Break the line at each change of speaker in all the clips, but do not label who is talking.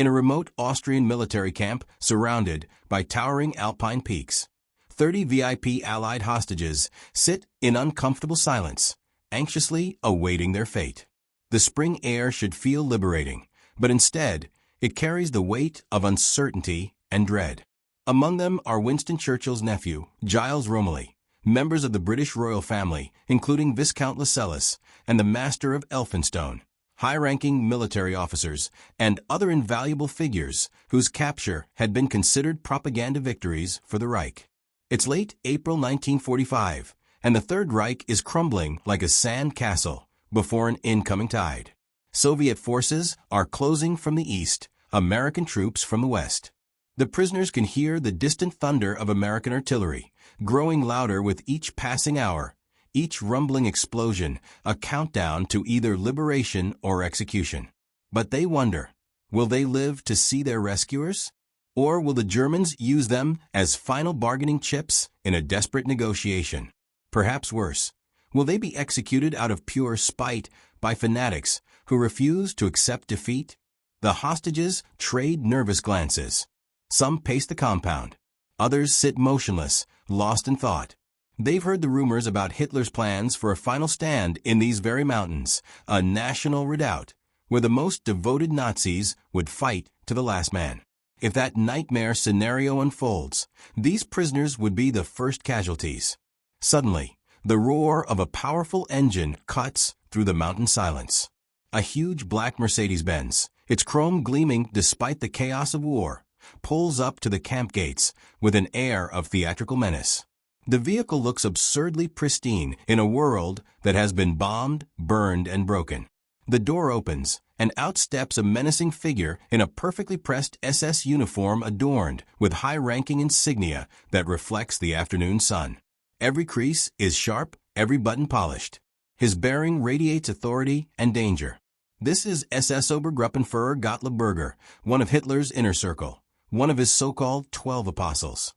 in a remote Austrian military camp surrounded by towering alpine peaks. 30 VIP Allied hostages sit in uncomfortable silence, anxiously awaiting their fate. The spring air should feel liberating, but instead, it carries the weight of uncertainty and dread. Among them are Winston Churchill's nephew, Giles Romilly, members of the British royal family, including Viscount Lascelles and the Master of Elphinstone, high-ranking military officers, and other invaluable figures whose capture had been considered propaganda victories for the Reich. It's late April 1945, and the Third Reich is crumbling like a sand castle before an incoming tide. Soviet forces are closing from the east, American troops from the west. The prisoners can hear the distant thunder of American artillery, growing louder with each passing hour, each rumbling explosion a countdown to either liberation or execution. But they wonder, will they live to see their rescuers? Or will the Germans use them as final bargaining chips in a desperate negotiation? Perhaps worse, will they be executed out of pure spite by fanatics who refuse to accept defeat? The hostages trade nervous glances. Some pace the compound. Others sit motionless, lost in thought. They've heard the rumors about Hitler's plans for a final stand in these very mountains, a national redoubt, where the most devoted Nazis would fight to the last man. If that nightmare scenario unfolds, these prisoners would be the first casualties. Suddenly, the roar of a powerful engine cuts through the mountain silence. A huge black Mercedes-Benz, its chrome gleaming despite the chaos of war, pulls up to the camp gates with an air of theatrical menace. The vehicle looks absurdly pristine in a world that has been bombed, burned, and broken. The door opens, and out steps a menacing figure in a perfectly pressed SS uniform adorned with high-ranking insignia that reflects the afternoon sun. Every crease is sharp, every button polished. His bearing radiates authority and danger. This is SS Obergruppenführer Gottlob Berger, one of Hitler's inner circle, one of his so-called 12 apostles.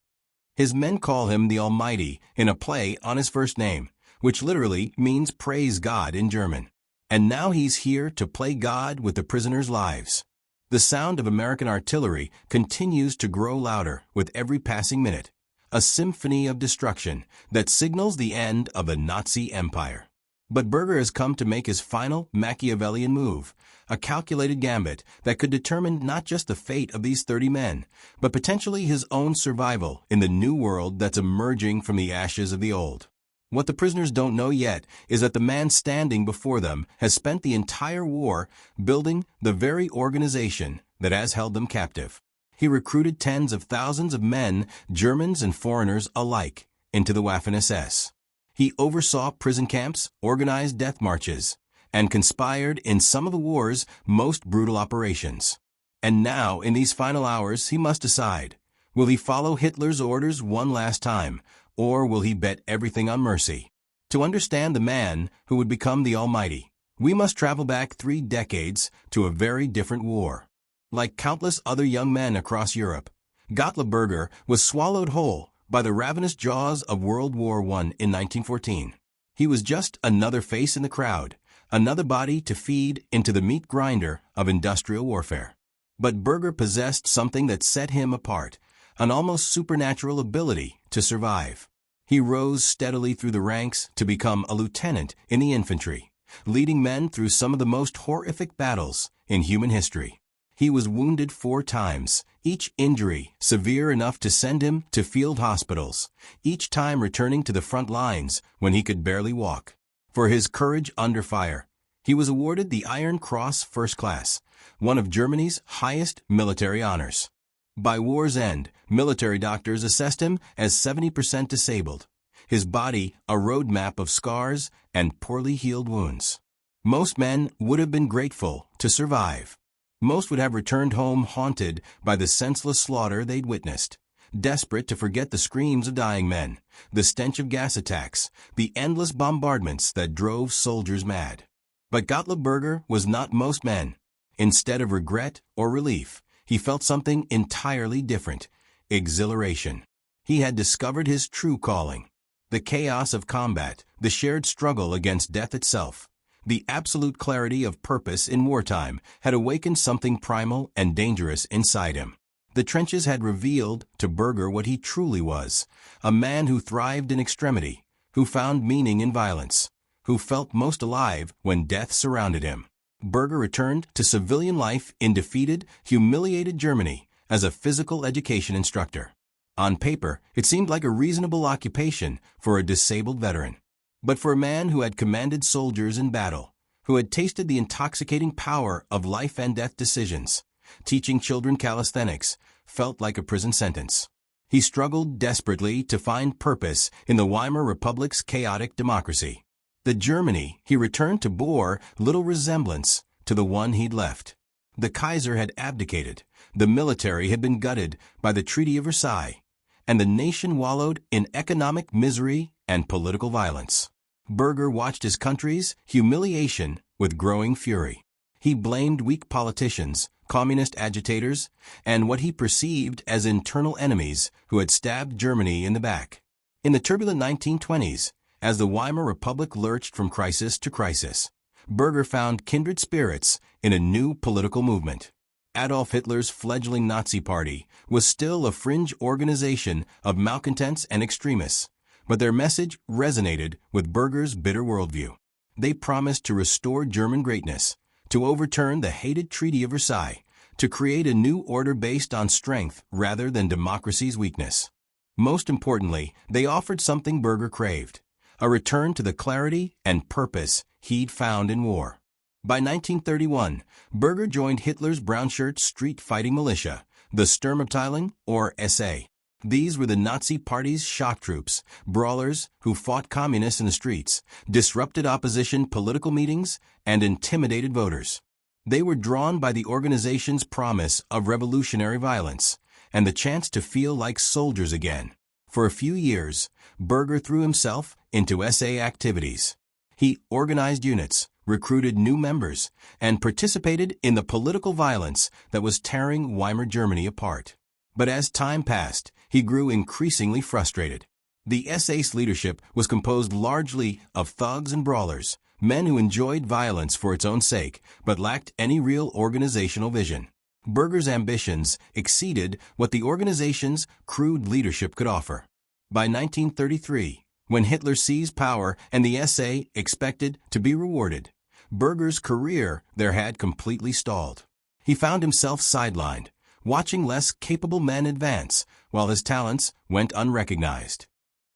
His men call him the Almighty in a play on his first name, which literally means praise God in German. And now he's here to play God with the prisoners' lives. The sound of American artillery continues to grow louder with every passing minute, a symphony of destruction that signals the end of the Nazi Empire. But Berger has come to make his final Machiavellian move, a calculated gambit that could determine not just the fate of these 30 men, but potentially his own survival in the new world that's emerging from the ashes of the old. What the prisoners don't know yet is that the man standing before them has spent the entire war building the very organization that has held them captive. He recruited tens of thousands of men, Germans and foreigners alike, into the Waffen-SS. He oversaw prison camps, organized death marches, and conspired in some of the war's most brutal operations. And now, in these final hours, he must decide, will he follow Hitler's orders one last time, or will he bet everything on mercy? To understand the man who would become the Almighty, we must travel back 3 decades to a very different war. Like countless other young men across Europe, Gottlob Berger was swallowed whole by the ravenous jaws of World War I in 1914. He was just another face in the crowd, another body to feed into the meat grinder of industrial warfare. But Berger possessed something that set him apart, an almost supernatural ability to survive. He rose steadily through the ranks to become a lieutenant in the infantry, leading men through some of the most horrific battles in human history. He was wounded 4 times, each injury severe enough to send him to field hospitals, each time returning to the front lines when he could barely walk. For his courage under fire, he was awarded the Iron Cross First Class, one of Germany's highest military honors. By war's end, military doctors assessed him as 70% disabled, his body a roadmap of scars and poorly healed wounds. Most men would have been grateful to survive. Most would have returned home haunted by the senseless slaughter they'd witnessed, desperate to forget the screams of dying men, the stench of gas attacks, the endless bombardments that drove soldiers mad. But Gottlob Berger was not most men. Instead of regret or relief, he felt something entirely different: exhilaration. He had discovered his true calling. The chaos of combat, the shared struggle against death itself, The absolute clarity of purpose in wartime had awakened something primal and dangerous inside him. The trenches had revealed to Berger what he truly was, a man who thrived in extremity, who found meaning in violence, who felt most alive when death surrounded him. Berger returned to civilian life in defeated, humiliated Germany as a physical education instructor. On paper, it seemed like a reasonable occupation for a disabled veteran. But for a man who had commanded soldiers in battle, who had tasted the intoxicating power of life and death decisions, teaching children calisthenics felt like a prison sentence. He struggled desperately to find purpose in the Weimar Republic's chaotic democracy. The Germany he returned to bore little resemblance to the one he'd left. The Kaiser had abdicated, the military had been gutted by the Treaty of Versailles, and the nation wallowed in economic misery and political violence. Berger watched his country's humiliation with growing fury. He blamed weak politicians, communist agitators, and what he perceived as internal enemies who had stabbed Germany in the back. In the turbulent 1920s, as the Weimar Republic lurched from crisis to crisis, Berger found kindred spirits in a new political movement. Adolf Hitler's fledgling Nazi Party was still a fringe organization of malcontents and extremists, but their message resonated with Berger's bitter worldview. They promised to restore German greatness, to overturn the hated Treaty of Versailles, to create a new order based on strength rather than democracy's weakness. Most importantly, they offered something Berger craved, a return to the clarity and purpose he'd found in war. By 1931, Berger joined Hitler's brown-shirt street-fighting militia, the Sturmabteilung, or SA. These were the Nazi Party's shock troops, brawlers who fought communists in the streets, disrupted opposition political meetings, and intimidated voters. They were drawn by the organization's promise of revolutionary violence and the chance to feel like soldiers again. For a few years, Berger threw himself into SA activities. He organized units, recruited new members, and participated in the political violence that was tearing Weimar Germany apart. But as time passed, he grew increasingly frustrated. The SA's leadership was composed largely of thugs and brawlers, men who enjoyed violence for its own sake, but lacked any real organizational vision. Berger's ambitions exceeded what the organization's crude leadership could offer. By 1933, when Hitler seized power and the SA expected to be rewarded, Berger's career there had completely stalled. He found himself sidelined, watching less capable men advance, while his talents went unrecognized.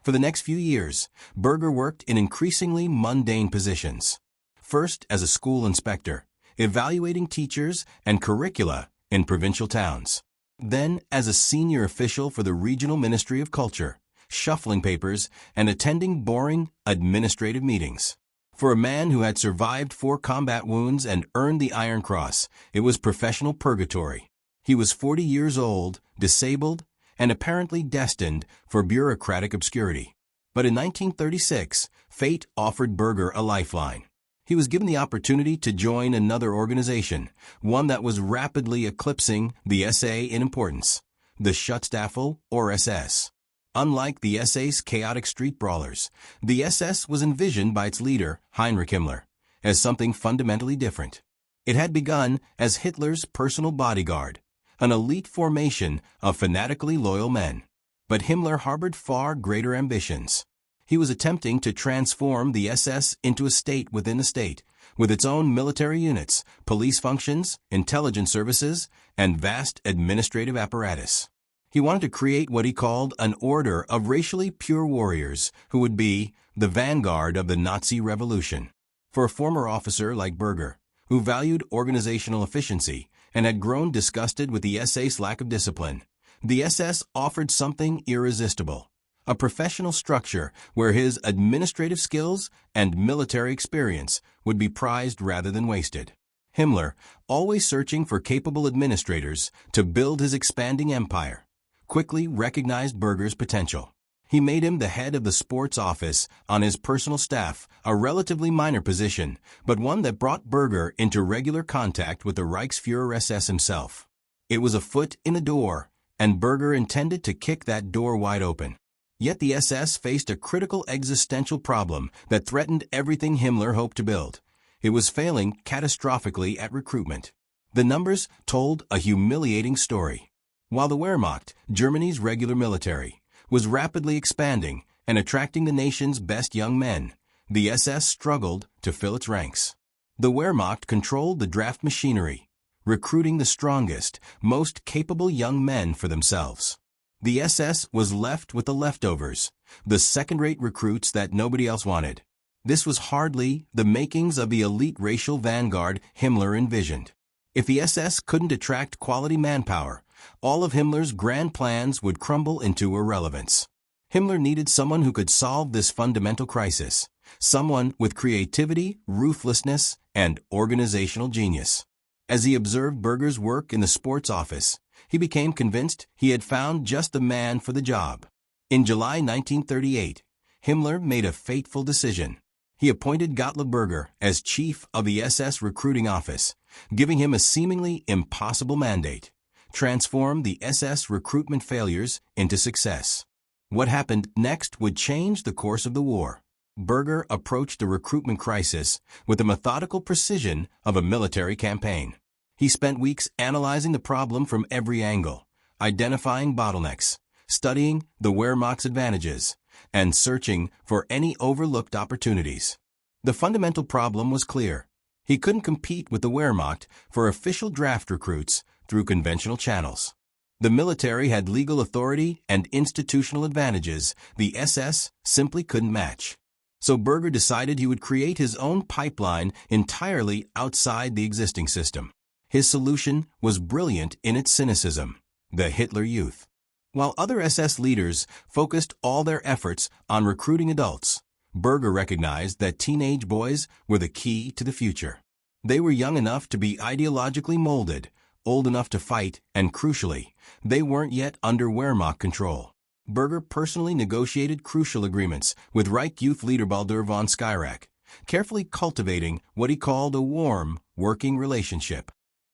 For the next few years, Berger worked in increasingly mundane positions. First as a school inspector, evaluating teachers and curricula in provincial towns. Then as a senior official for the Regional Ministry of Culture, shuffling papers and attending boring administrative meetings. For a man who had survived 4 combat wounds and earned the Iron Cross, it was professional purgatory. He was 40 years old, disabled, and apparently destined for bureaucratic obscurity. But in 1936, fate offered Berger a lifeline. He was given the opportunity to join another organization, one that was rapidly eclipsing the SA in importance, the Schutzstaffel, or SS. Unlike the SA's chaotic street brawlers, the SS was envisioned by its leader, Heinrich Himmler, as something fundamentally different. It had begun as Hitler's personal bodyguard, an elite formation of fanatically loyal men. But Himmler harbored far greater ambitions. He was attempting to transform the SS into a state within a state, with its own military units, police functions, intelligence services, and vast administrative apparatus. He wanted to create what he called an order of racially pure warriors who would be the vanguard of the Nazi revolution. For a former officer like Berger, who valued organizational efficiency and had grown disgusted with the SA's lack of discipline, the SS offered something irresistible, a professional structure where his administrative skills and military experience would be prized rather than wasted. Himmler, always searching for capable administrators to build his expanding empire, quickly recognized Berger's potential. He made him the head of the sports office on his personal staff, a relatively minor position, but one that brought Berger into regular contact with the Reichsfuhrer SS himself. It was a foot in the door, and Berger intended to kick that door wide open. Yet the SS faced a critical existential problem that threatened everything Himmler hoped to build. It was failing catastrophically at recruitment. The numbers told a humiliating story. While the Wehrmacht, Germany's regular military, was rapidly expanding and attracting the nation's best young men, the SS struggled to fill its ranks. The Wehrmacht controlled the draft machinery, recruiting the strongest, most capable young men for themselves. The SS was left with the leftovers, the second-rate recruits that nobody else wanted. This was hardly the makings of the elite racial vanguard Himmler envisioned. If the SS couldn't attract quality manpower, all of Himmler's grand plans would crumble into irrelevance. Himmler needed someone who could solve this fundamental crisis, someone with creativity, ruthlessness, and organizational genius. As he observed Berger's work in the sports office, he became convinced he had found just the man for the job. In July 1938, Himmler made a fateful decision. He appointed Gottlob Berger as chief of the SS recruiting office, giving him a seemingly impossible mandate: transform the SS recruitment failures into success. What happened next would change the course of the war. Berger approached the recruitment crisis with the methodical precision of a military campaign. He spent weeks analyzing the problem from every angle, identifying bottlenecks, studying the Wehrmacht's advantages, and searching for any overlooked opportunities. The fundamental problem was clear. He couldn't compete with the Wehrmacht for official draft recruits through conventional channels. The military had legal authority and institutional advantages the SS simply couldn't match. So Berger decided he would create his own pipeline entirely outside the existing system. His solution was brilliant in its cynicism: the Hitler Youth. While other SS leaders focused all their efforts on recruiting adults, Berger recognized that teenage boys were the key to the future. They were young enough to be ideologically molded, old enough to fight, and crucially, they weren't yet under Wehrmacht control. Berger personally negotiated crucial agreements with Reich Youth leader Baldur von Schirach, carefully cultivating what he called a warm, working relationship.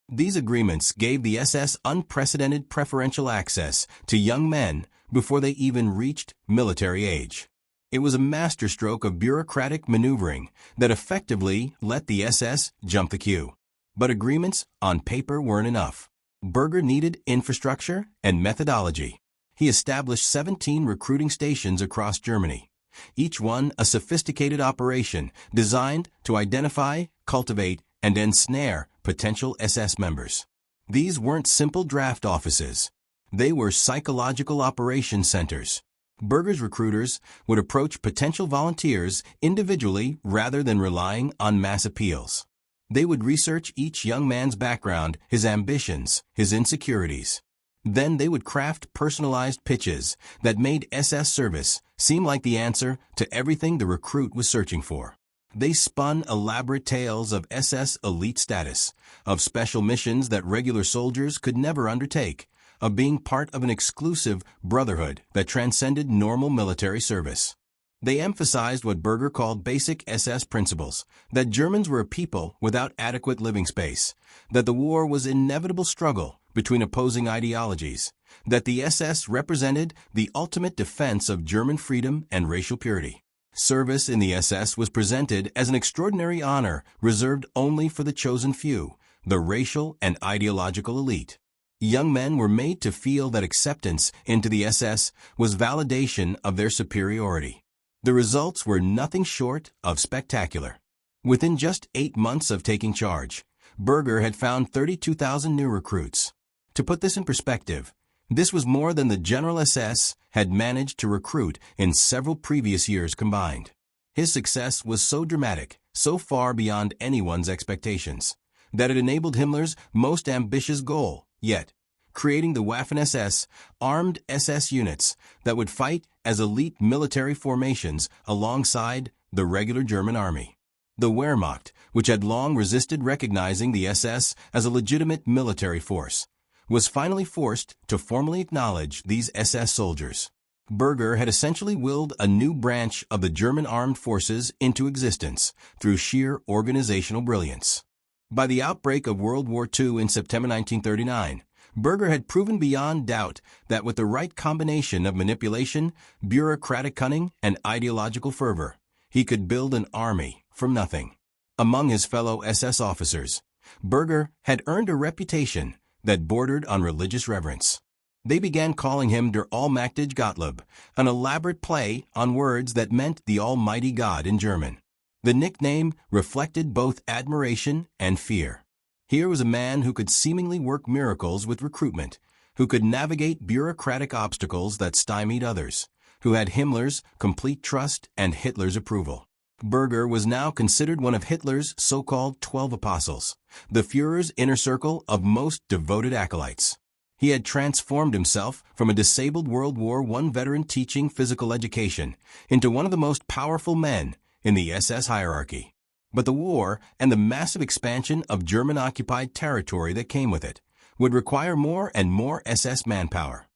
These agreements gave the SS unprecedented preferential access to young men before they even reached military age. It was a masterstroke of bureaucratic maneuvering that effectively let the SS jump the queue. But agreements on paper weren't enough. Berger needed infrastructure and methodology. He established 17 recruiting stations across Germany, each one a sophisticated operation designed to identify, cultivate, and ensnare potential SS members. These weren't simple draft offices. They were psychological operation centers. Berger's recruiters would approach potential volunteers individually rather than relying on mass appeals. They would research each young man's background, his ambitions, his insecurities. Then they would craft personalized pitches that made SS service seem like the answer to everything the recruit was searching for. They spun elaborate tales of SS elite status, of special missions that regular soldiers could never undertake, of being part of an exclusive brotherhood that transcended normal military service. They emphasized what Berger called basic SS principles: that Germans were a people without adequate living space, that the war was an inevitable struggle between opposing ideologies, that the SS represented the ultimate defense of German freedom and racial purity. Service in the SS was presented as an extraordinary honor reserved only for the chosen few, the racial and ideological elite. Young men were made to feel that acceptance into the SS was validation of their superiority. The results were nothing short of spectacular. Within just 8 months of taking charge, Berger had found 32,000 new recruits. To put this in perspective, this was more than the General SS had managed to recruit in several previous years combined. His success was so dramatic, so far beyond anyone's expectations, that it enabled Himmler's most ambitious goal yet, creating the Waffen-SS, armed SS units that would fight as elite military formations alongside the regular German army. The Wehrmacht, which had long resisted recognizing the SS as a legitimate military force, was finally forced to formally acknowledge these SS soldiers. Berger had essentially willed a new branch of the German armed forces into existence through sheer organizational brilliance. By the outbreak of World War II in September 1939, Berger had proven beyond doubt that with the right combination of manipulation, bureaucratic cunning, and ideological fervor, he could build an army from nothing. Among his fellow SS officers, Berger had earned a reputation that bordered on religious reverence. They began calling him Der Allmächtige Gottlob, an elaborate play on words that meant the Almighty God in German. The nickname reflected both admiration and fear. Here was a man who could seemingly work miracles with recruitment, who could navigate bureaucratic obstacles that stymied others, who had Himmler's complete trust and Hitler's approval. Berger was now considered one of Hitler's so-called 12 apostles, the Führer's inner circle of most devoted acolytes. He had transformed himself from a disabled World War I veteran teaching physical education into one of the most powerful men in the SS hierarchy. But the war and the massive expansion of German-occupied territory that came with it would require more and more SS manpower.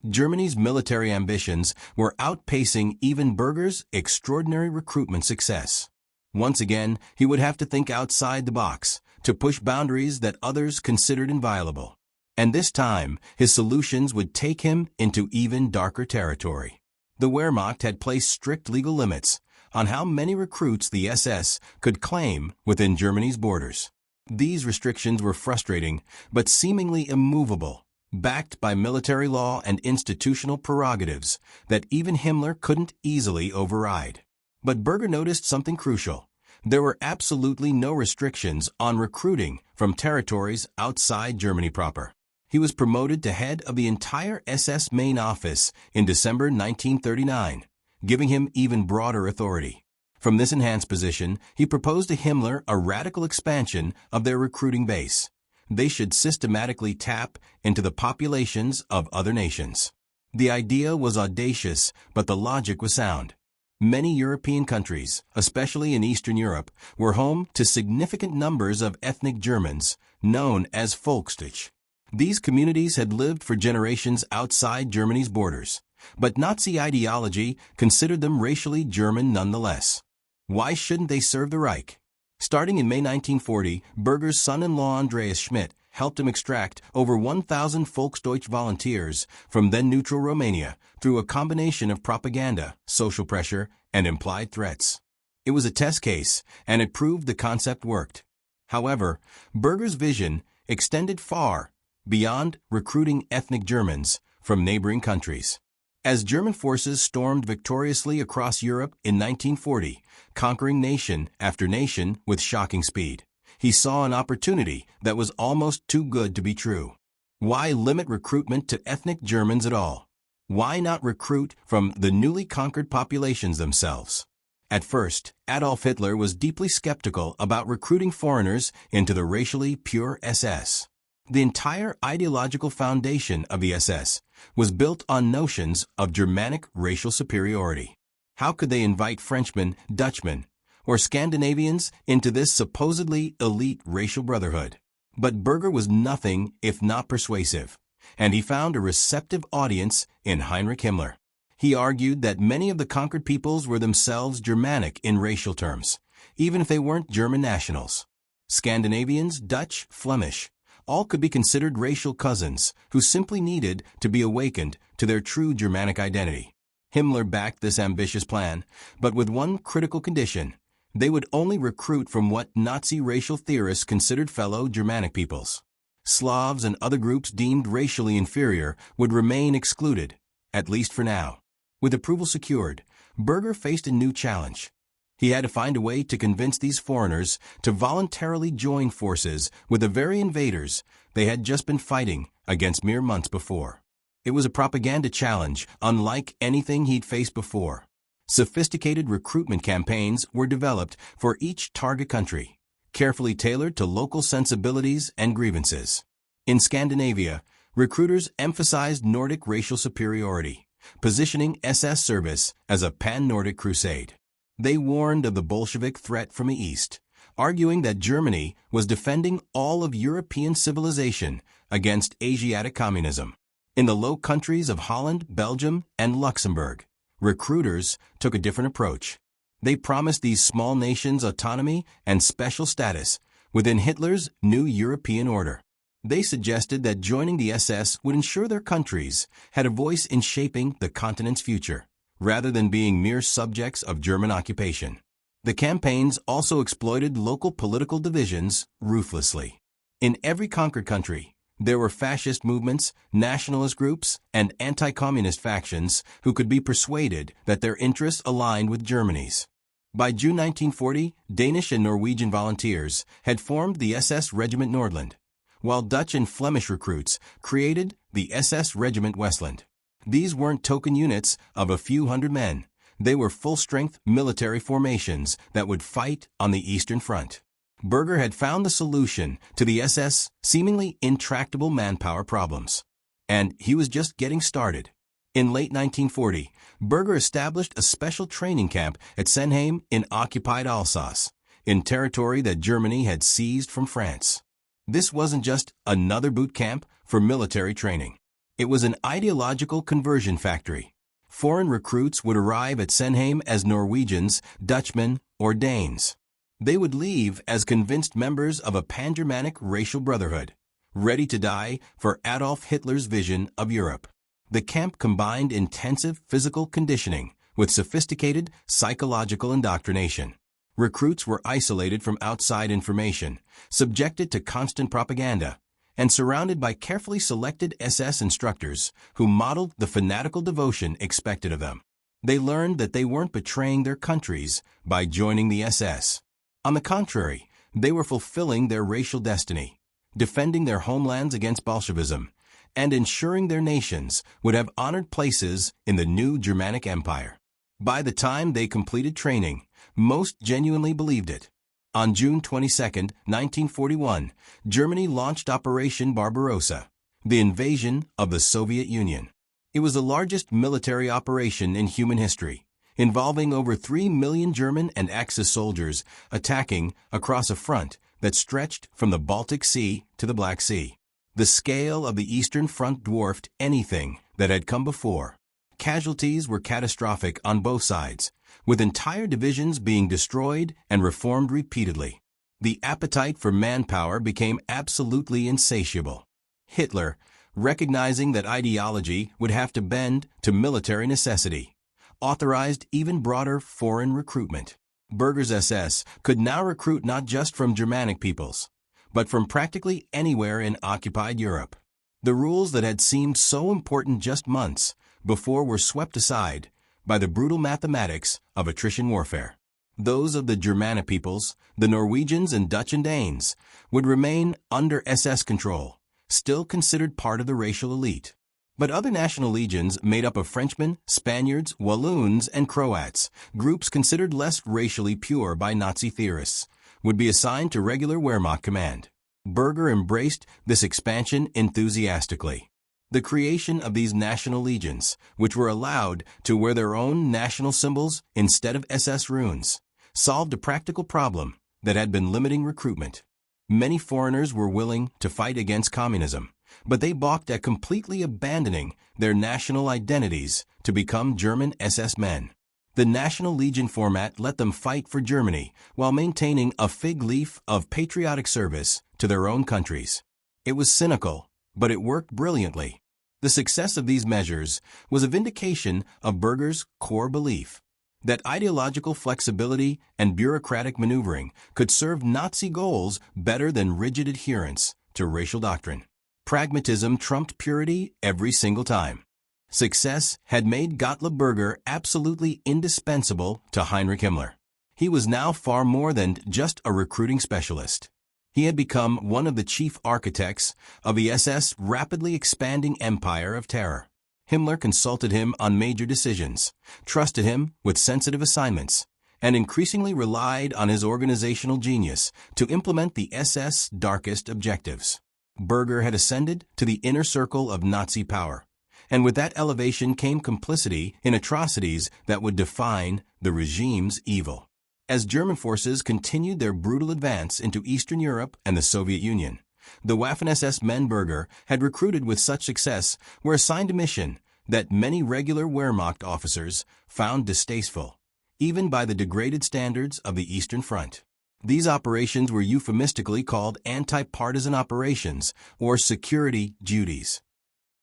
Germany's military ambitions were outpacing even Berger's extraordinary recruitment success. Once again, he would have to think outside the box to push boundaries that others considered inviolable. And this time, his solutions would take him into even darker territory. The Wehrmacht had placed strict legal limits on how many recruits the SS could claim within Germany's borders. These restrictions were frustrating, but seemingly immovable, backed by military law and institutional prerogatives that even Himmler couldn't easily override. But Berger noticed something crucial. There were absolutely no restrictions on recruiting from territories outside Germany proper. He was promoted to head of the entire SS main office in December 1939, giving him even broader authority. From this enhanced position, he proposed to Himmler a radical expansion of their recruiting base. They should systematically tap into the populations of other nations. The idea was audacious, but the logic was sound. Many European countries, especially in Eastern Europe, were home to significant numbers of ethnic Germans, known as Volksdeutsch. These communities had lived for generations outside Germany's borders, but Nazi ideology considered them racially German nonetheless. Why shouldn't they serve the Reich? Starting in May 1940, Berger's son-in-law Andreas Schmidt helped him extract over 1,000 Volksdeutsch volunteers from then-neutral Romania through a combination of propaganda, social pressure, and implied threats. It was a test case, and it proved the concept worked. However, Berger's vision extended far beyond recruiting ethnic Germans from neighboring countries. As German forces stormed victoriously across Europe in 1940, conquering nation after nation with shocking speed, he saw an opportunity that was almost too good to be true. Why limit recruitment to ethnic Germans at all? Why not recruit from the newly conquered populations themselves? At first, Adolf Hitler was deeply skeptical about recruiting foreigners into the racially pure SS. The entire ideological foundation of the SS was built on notions of Germanic racial superiority. How could they invite Frenchmen, Dutchmen, or Scandinavians into this supposedly elite racial brotherhood? But Berger was nothing if not persuasive, and he found a receptive audience in Heinrich Himmler. He argued that many of the conquered peoples were themselves Germanic in racial terms, even if they weren't German nationals. Scandinavians, Dutch, Flemish, all could be considered racial cousins who simply needed to be awakened to their true Germanic identity. Himmler backed this ambitious plan, but with one critical condition: they would only recruit from what Nazi racial theorists considered fellow Germanic peoples. Slavs and other groups deemed racially inferior would remain excluded, at least for now. With approval secured, Berger faced a new challenge. He had to find a way to convince these foreigners to voluntarily join forces with the very invaders they had just been fighting against mere months before. It was a propaganda challenge unlike anything he'd faced before. Sophisticated recruitment campaigns were developed for each target country, carefully tailored to local sensibilities and grievances. In Scandinavia, recruiters emphasized Nordic racial superiority, positioning SS service as a pan-Nordic crusade. They warned of the Bolshevik threat from the east, arguing that Germany was defending all of European civilization against Asiatic communism. In the Low Countries of Holland, Belgium, and Luxembourg, recruiters took a different approach. They promised these small nations autonomy and special status within Hitler's new European order. They suggested that joining the SS would ensure their countries had a voice in shaping the continent's future, rather than being mere subjects of German occupation. The campaigns also exploited local political divisions ruthlessly. In every conquered country, there were fascist movements, nationalist groups, and anti-communist factions who could be persuaded that their interests aligned with Germany's. By June 1940, Danish and Norwegian volunteers had formed the SS Regiment Nordland, while Dutch and Flemish recruits created the SS Regiment Westland. These weren't token units of a few hundred men. They were full-strength military formations that would fight on the Eastern Front. Berger had found the solution to the SS' seemingly intractable manpower problems. And he was just getting started. In late 1940, Berger established a special training camp at Senheim in occupied Alsace, in territory that Germany had seized from France. This wasn't just another boot camp for military training. It was an ideological conversion factory. Foreign recruits would arrive at Senheim as Norwegians, Dutchmen, or Danes. They would leave as convinced members of a pan-Germanic racial brotherhood, ready to die for Adolf Hitler's vision of Europe. The camp combined intensive physical conditioning with sophisticated psychological indoctrination. Recruits were isolated from outside information, subjected to constant propaganda, and surrounded by carefully selected SS instructors who modeled the fanatical devotion expected of them. They learned that they weren't betraying their countries by joining the SS. On the contrary, they were fulfilling their racial destiny, defending their homelands against Bolshevism, and ensuring their nations would have honored places in the new Germanic Empire. By the time they completed training, most genuinely believed it. On June 22, 1941, Germany launched Operation Barbarossa, the invasion of the Soviet Union. It was the largest military operation in human history, involving over 3 million German and Axis soldiers attacking across a front that stretched from the Baltic Sea to the Black Sea. The scale of the Eastern Front dwarfed anything that had come before. Casualties were catastrophic on both sides, with entire divisions being destroyed and reformed repeatedly. The appetite for manpower became absolutely insatiable. Hitler, recognizing that ideology would have to bend to military necessity, authorized even broader foreign recruitment. Berger's SS could now recruit not just from Germanic peoples, but from practically anywhere in occupied Europe. The rules that had seemed so important just months before were swept aside by the brutal mathematics of attrition warfare. Those of the Germanic peoples, the Norwegians and Dutch and Danes, would remain under SS control, still considered part of the racial elite. But other national legions made up of Frenchmen, Spaniards, Walloons, and Croats, groups considered less racially pure by Nazi theorists, would be assigned to regular Wehrmacht command. Berger embraced this expansion enthusiastically. The creation of these national legions, which were allowed to wear their own national symbols instead of SS runes, solved a practical problem that had been limiting recruitment. Many foreigners were willing to fight against communism, but they balked at completely abandoning their national identities to become German SS men. The National Legion format let them fight for Germany while maintaining a fig leaf of patriotic service to their own countries. It was cynical, but it worked brilliantly. The success of these measures was a vindication of Berger's core belief that ideological flexibility and bureaucratic maneuvering could serve Nazi goals better than rigid adherence to racial doctrine. Pragmatism trumped purity every single time. Success had made Gottlob Berger absolutely indispensable to Heinrich Himmler. He was now far more than just a recruiting specialist. He had become one of the chief architects of the SS' rapidly expanding empire of terror. Himmler consulted him on major decisions, trusted him with sensitive assignments, and increasingly relied on his organizational genius to implement the SS' darkest objectives. Berger had ascended to the inner circle of Nazi power, and with that elevation came complicity in atrocities that would define the regime's evil. As German forces continued their brutal advance into Eastern Europe and the Soviet Union, the Waffen-SS men Berger had recruited with such success were assigned a mission that many regular Wehrmacht officers found distasteful, even by the degraded standards of the Eastern Front. These operations were euphemistically called anti-partisan operations or security duties.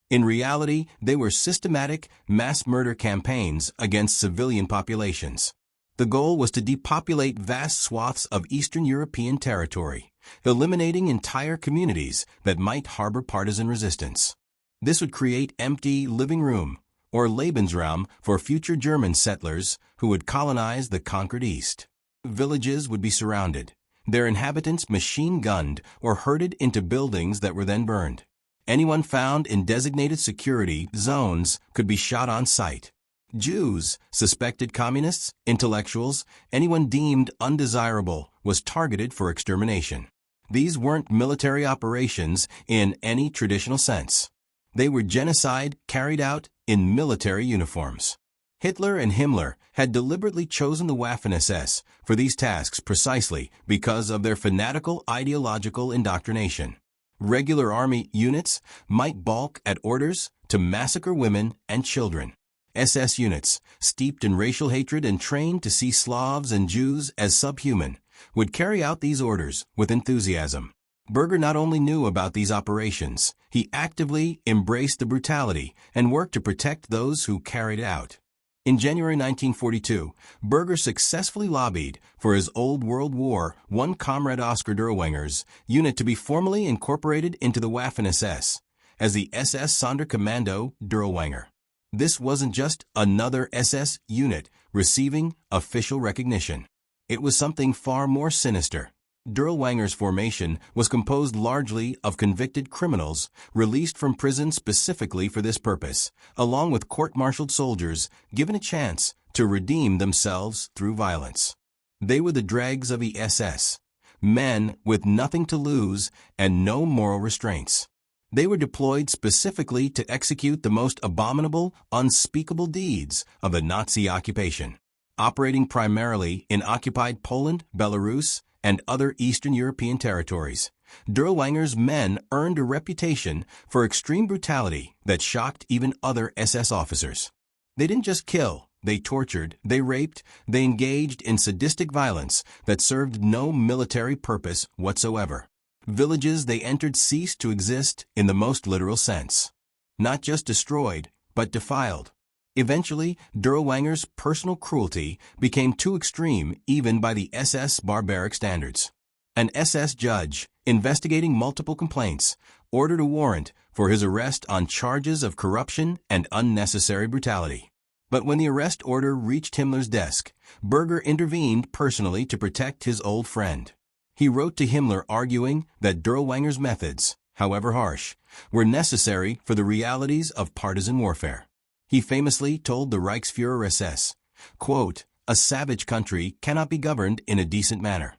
In reality, they were systematic mass murder campaigns against civilian populations. The goal was to depopulate vast swaths of Eastern European territory, eliminating entire communities that might harbor partisan resistance. This would create empty living room, or Lebensraum, for future German settlers who would colonize the conquered East. Villages would be surrounded, their inhabitants machine-gunned or herded into buildings that were then burned. Anyone found in designated security zones could be shot on sight. Jews, suspected communists, intellectuals, anyone deemed undesirable was targeted for extermination. These weren't military operations in any traditional sense. They were genocide carried out in military uniforms. Hitler and Himmler had deliberately chosen the Waffen-SS for these tasks precisely because of their fanatical ideological indoctrination. Regular army units might balk at orders to massacre women and children. SS units, steeped in racial hatred and trained to see Slavs and Jews as subhuman, would carry out these orders with enthusiasm. Berger not only knew about these operations, he actively embraced the brutality and worked to protect those who carried it out. In January 1942, Berger successfully lobbied for his old World War I comrade Oskar Dirlewinger's unit to be formally incorporated into the Waffen-SS as the SS Sonderkommando Dirlewanger. This wasn't just another SS unit receiving official recognition. It was something far more sinister. Dirlewanger's formation was composed largely of convicted criminals released from prison specifically for this purpose, along with court-martialed soldiers given a chance to redeem themselves through violence. They were the dregs of the SS, men with nothing to lose and no moral restraints. They were deployed specifically to execute the most abominable, unspeakable deeds of the Nazi occupation. Operating primarily in occupied Poland, Belarus, and other Eastern European territories, Dirlewanger's men earned a reputation for extreme brutality that shocked even other SS officers. They didn't just kill, they tortured, they raped, they engaged in sadistic violence that served no military purpose whatsoever. Villages they entered ceased to exist in the most literal sense. Not just destroyed, but defiled. Eventually, Dirlewanger's personal cruelty became too extreme even by the SS barbaric standards. An SS judge, investigating multiple complaints, ordered a warrant for his arrest on charges of corruption and unnecessary brutality. But when the arrest order reached Himmler's desk, Berger intervened personally to protect his old friend. He wrote to Himmler arguing that Dirlewanger's methods, however harsh, were necessary for the realities of partisan warfare. He famously told the Reichsfuhrer SS, quote, "A savage country cannot be governed in a decent manner."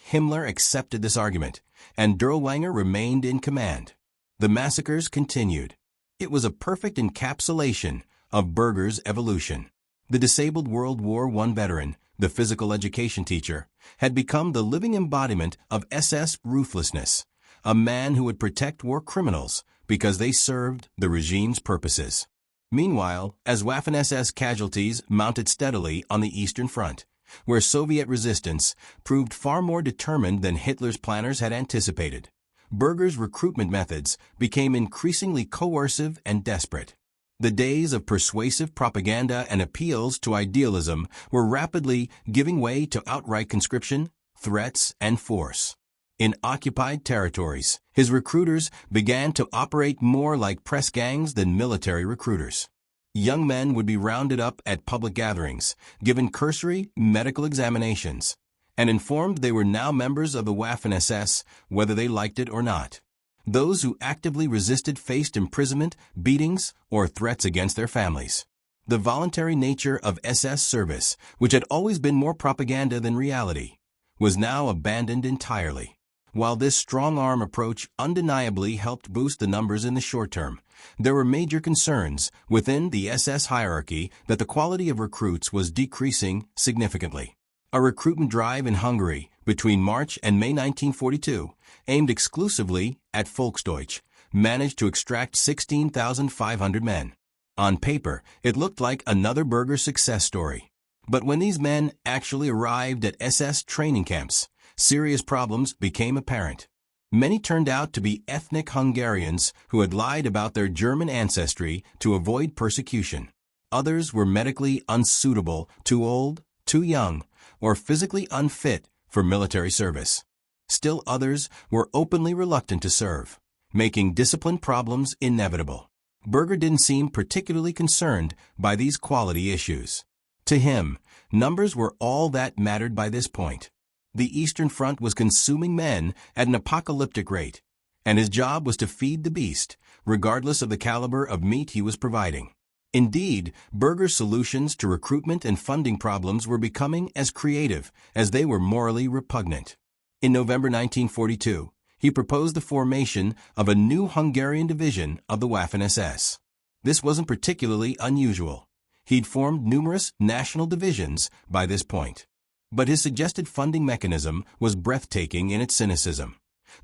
Himmler accepted this argument, and Dirlewanger remained in command. The massacres continued. It was a perfect encapsulation of Berger's evolution. The disabled World War I veteran, the physical education teacher, had become the living embodiment of SS ruthlessness, a man who would protect war criminals because they served the regime's purposes. Meanwhile, as Waffen-SS casualties mounted steadily on the Eastern Front, where Soviet resistance proved far more determined than Hitler's planners had anticipated, Berger's recruitment methods became increasingly coercive and desperate. The days of persuasive propaganda and appeals to idealism were rapidly giving way to outright conscription, threats, and force. In occupied territories, his recruiters began to operate more like press gangs than military recruiters. Young men would be rounded up at public gatherings, given cursory medical examinations, and informed they were now members of the Waffen-SS, whether they liked it or not. Those who actively resisted faced imprisonment, beatings, or threats against their families. The voluntary nature of SS service, which had always been more propaganda than reality, was now abandoned entirely. While this strong-arm approach undeniably helped boost the numbers in the short term, there were major concerns within the SS hierarchy that the quality of recruits was decreasing significantly. A recruitment drive in Hungary between March and May 1942, aimed exclusively at Volksdeutsch, managed to extract 16,500 men. On paper, it looked like another Berger success story. But when these men actually arrived at SS training camps, serious problems became apparent. Many turned out to be ethnic Hungarians who had lied about their German ancestry to avoid persecution. Others were medically unsuitable, too old, too young, or physically unfit for military service. Still others were openly reluctant to serve, making discipline problems inevitable. Berger didn't seem particularly concerned by these quality issues. To him, numbers were all that mattered by this point. The Eastern Front was consuming men at an apocalyptic rate, and his job was to feed the beast, regardless of the caliber of meat he was providing. Indeed, Berger's solutions to recruitment and funding problems were becoming as creative as they were morally repugnant. In November 1942, he proposed the formation of a new Hungarian division of the Waffen-SS. This wasn't particularly unusual. He'd formed numerous national divisions by this point. But his suggested funding mechanism was breathtaking in its cynicism.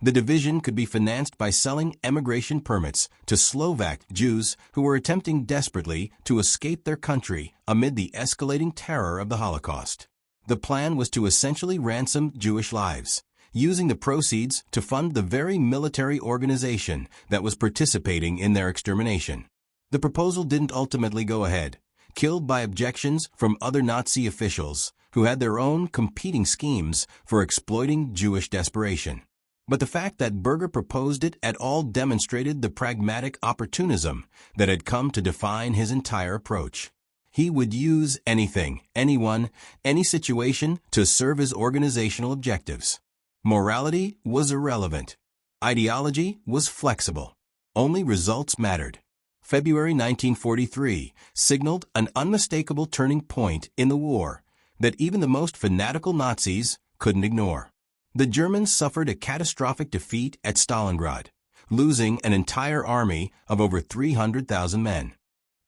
The division could be financed by selling emigration permits to Slovak Jews who were attempting desperately to escape their country amid the escalating terror of the Holocaust. The plan was to essentially ransom Jewish lives, using the proceeds to fund the very military organization that was participating in their extermination. The proposal didn't ultimately go ahead, killed by objections from other Nazi officials who had their own competing schemes for exploiting Jewish desperation. But the fact that Berger proposed it at all demonstrated the pragmatic opportunism that had come to define his entire approach. He would use anything, anyone, any situation to serve his organizational objectives. Morality was irrelevant. Ideology was flexible. Only results mattered. February 1943 signaled an unmistakable turning point in the war that even the most fanatical Nazis couldn't ignore. The Germans suffered a catastrophic defeat at Stalingrad, losing an entire army of over 300,000 men.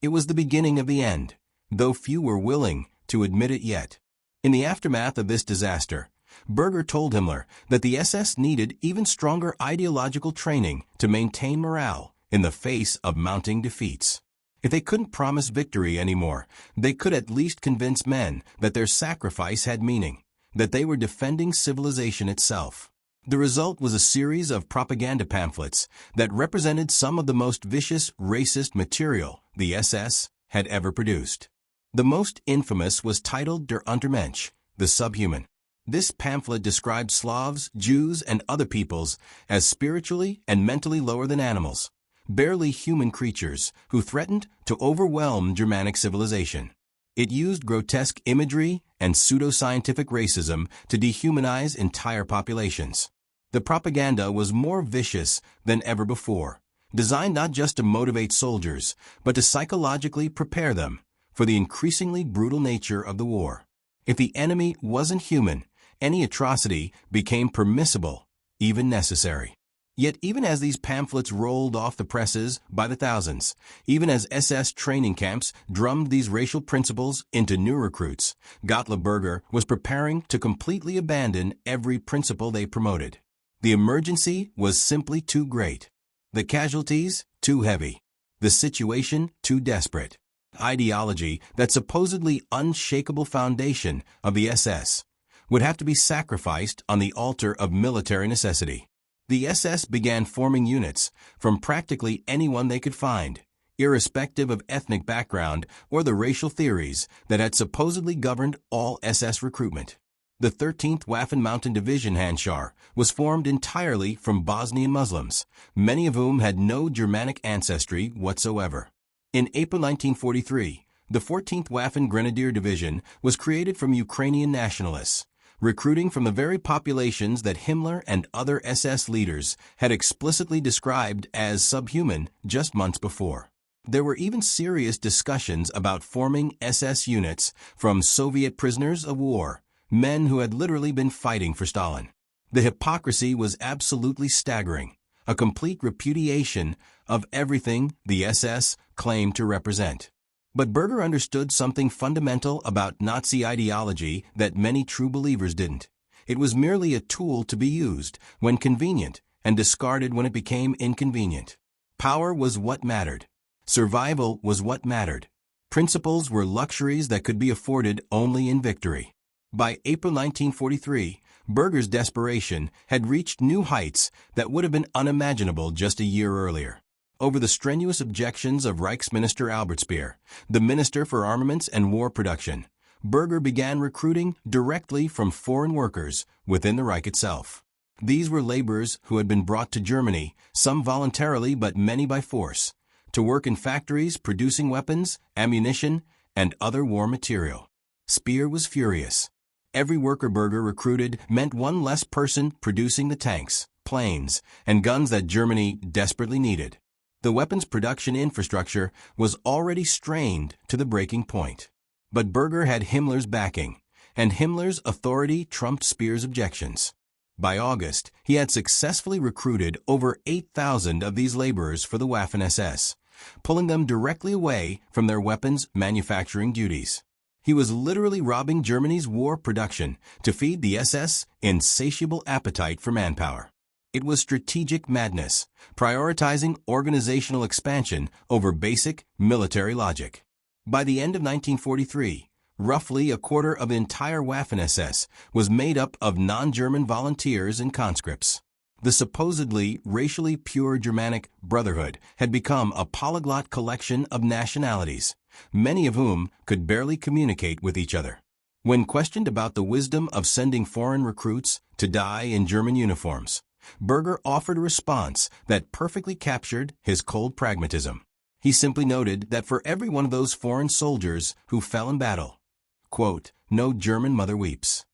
It was the beginning of the end, though few were willing to admit it yet. In the aftermath of this disaster, Berger told Himmler that the SS needed even stronger ideological training to maintain morale in the face of mounting defeats. If they couldn't promise victory anymore, they could at least convince men that their sacrifice had meaning, that they were defending civilization itself. The result was a series of propaganda pamphlets that represented some of the most vicious, racist material the SS had ever produced. The most infamous was titled Der Untermensch, the subhuman. This pamphlet described Slavs, Jews, and other peoples as spiritually and mentally lower than animals, barely human creatures who threatened to overwhelm Germanic civilization. It used grotesque imagery and pseudoscientific racism to dehumanize entire populations. The propaganda was more vicious than ever before, designed not just to motivate soldiers, but to psychologically prepare them for the increasingly brutal nature of the war. If the enemy wasn't human, any atrocity became permissible, even necessary. Yet even as these pamphlets rolled off the presses by the thousands, even as SS training camps drummed these racial principles into new recruits, Gottlob Berger was preparing to completely abandon every principle they promoted. The emergency was simply too great. The casualties too heavy. The situation too desperate. Ideology, that supposedly unshakable foundation of the SS, would have to be sacrificed on the altar of military necessity. The SS began forming units from practically anyone they could find, irrespective of ethnic background or the racial theories that had supposedly governed all SS recruitment. The 13th Waffen Mountain Division Handschar was formed entirely from Bosnian Muslims, many of whom had no Germanic ancestry whatsoever. In April 1943, the 14th Waffen Grenadier Division was created from Ukrainian nationalists, recruiting from the very populations that Himmler and other SS leaders had explicitly described as subhuman just months before. There were even serious discussions about forming SS units from Soviet prisoners of war, men who had literally been fighting for Stalin. The hypocrisy was absolutely staggering, a complete repudiation of everything the SS claimed to represent. But Berger understood something fundamental about Nazi ideology that many true believers didn't. It was merely a tool to be used when convenient and discarded when it became inconvenient. Power was what mattered. Survival was what mattered. Principles were luxuries that could be afforded only in victory. By April 1943, Berger's desperation had reached new heights that would have been unimaginable just a year earlier. Over the strenuous objections of Reichsminister Albert Speer, the Minister for Armaments and War Production, Berger began recruiting directly from foreign workers within the Reich itself. These were laborers who had been brought to Germany, some voluntarily but many by force, to work in factories producing weapons, ammunition, and other war material. Speer was furious. Every worker Berger recruited meant one less person producing the tanks, planes, and guns that Germany desperately needed. The weapons production infrastructure was already strained to the breaking point. But Berger had Himmler's backing, and Himmler's authority trumped Speer's objections. By August, he had successfully recruited over 8,000 of these laborers for the Waffen-SS, pulling them directly away from their weapons manufacturing duties. He was literally robbing Germany's war production to feed the SS' insatiable appetite for manpower. It was strategic madness, prioritizing organizational expansion over basic military logic. By the end of 1943, roughly a quarter of the entire Waffen-SS was made up of non-German volunteers and conscripts. The supposedly racially pure Germanic Brotherhood had become a polyglot collection of nationalities, many of whom could barely communicate with each other. When questioned about the wisdom of sending foreign recruits to die in German uniforms, Berger offered a response that perfectly captured his cold pragmatism. He simply noted that for every one of those foreign soldiers who fell in battle, quote, no German mother weeps.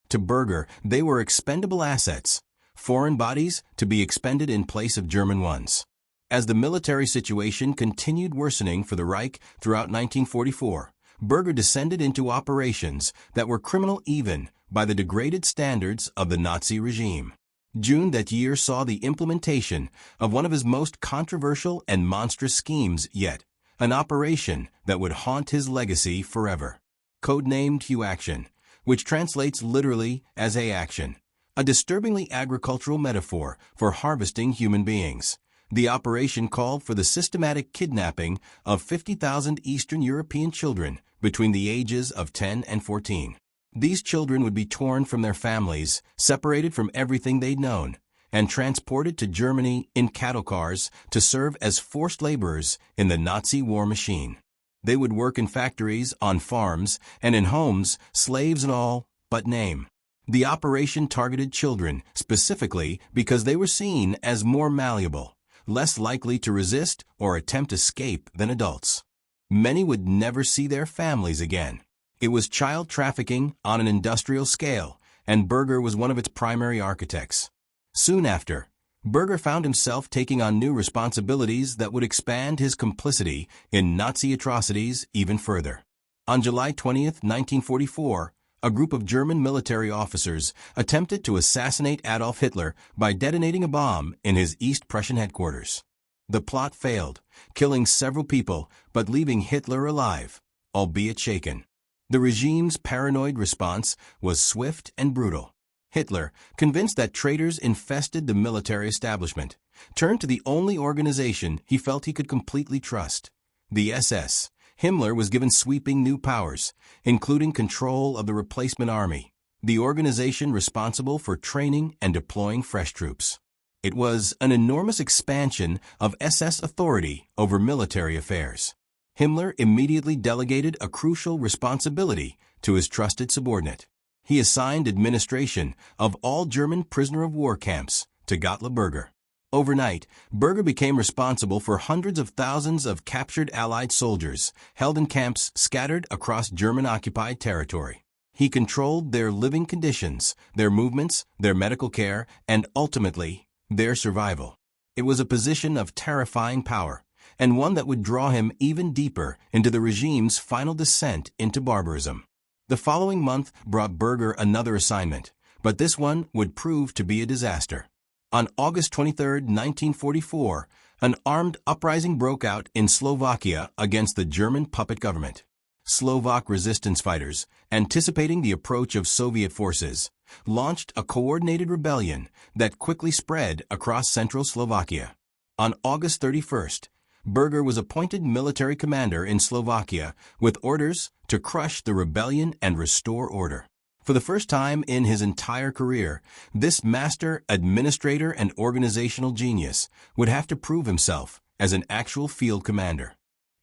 To Berger, they were expendable assets, foreign bodies to be expended in place of German ones. As the military situation continued worsening for the Reich throughout 1944, Berger descended into operations that were criminal even by the degraded standards of the Nazi regime. June that year saw the implementation of one of his most controversial and monstrous schemes yet, an operation that would haunt his legacy forever. Codenamed Hue-Action, which translates literally as A-Action, a disturbingly agricultural metaphor for harvesting human beings. The operation called for the systematic kidnapping of 50,000 Eastern European children between the ages of 10 and 14. These children would be torn from their families, separated from everything they'd known, and transported to Germany in cattle cars to serve as forced laborers in the Nazi war machine. They would work in factories, on farms, and in homes, slaves and all but name. The operation targeted children specifically because they were seen as more malleable, less likely to resist or attempt escape than adults. Many would never see their families again. It was child trafficking on an industrial scale, and Berger was one of its primary architects. Soon after, Berger found himself taking on new responsibilities that would expand his complicity in Nazi atrocities even further. On July 20, 1944, a group of German military officers attempted to assassinate Adolf Hitler by detonating a bomb in his East Prussian headquarters. The plot failed, killing several people but leaving Hitler alive, albeit shaken. The regime's paranoid response was swift and brutal. Hitler, convinced that traitors infested the military establishment, turned to the only organization he felt he could completely trust, the SS. Himmler was given sweeping new powers, including control of the replacement army, the organization responsible for training and deploying fresh troops. It was an enormous expansion of SS authority over military affairs. Himmler immediately delegated a crucial responsibility to his trusted subordinate. He assigned administration of all German prisoner of war camps to Gottlob Berger. Overnight, Berger became responsible for hundreds of thousands of captured Allied soldiers held in camps scattered across German-occupied territory. He controlled their living conditions, their movements, their medical care, and ultimately, their survival. It was a position of terrifying power, and one that would draw him even deeper into the regime's final descent into barbarism. The following month brought Berger another assignment, but this one would prove to be a disaster. On August 23, 1944, an armed uprising broke out in Slovakia against the German puppet government. Slovak resistance fighters, anticipating the approach of Soviet forces, launched a coordinated rebellion that quickly spread across central Slovakia. On August 31st, Berger was appointed military commander in Slovakia with orders to crush the rebellion and restore order. For the first time in his entire career, this master administrator and organizational genius would have to prove himself as an actual field commander.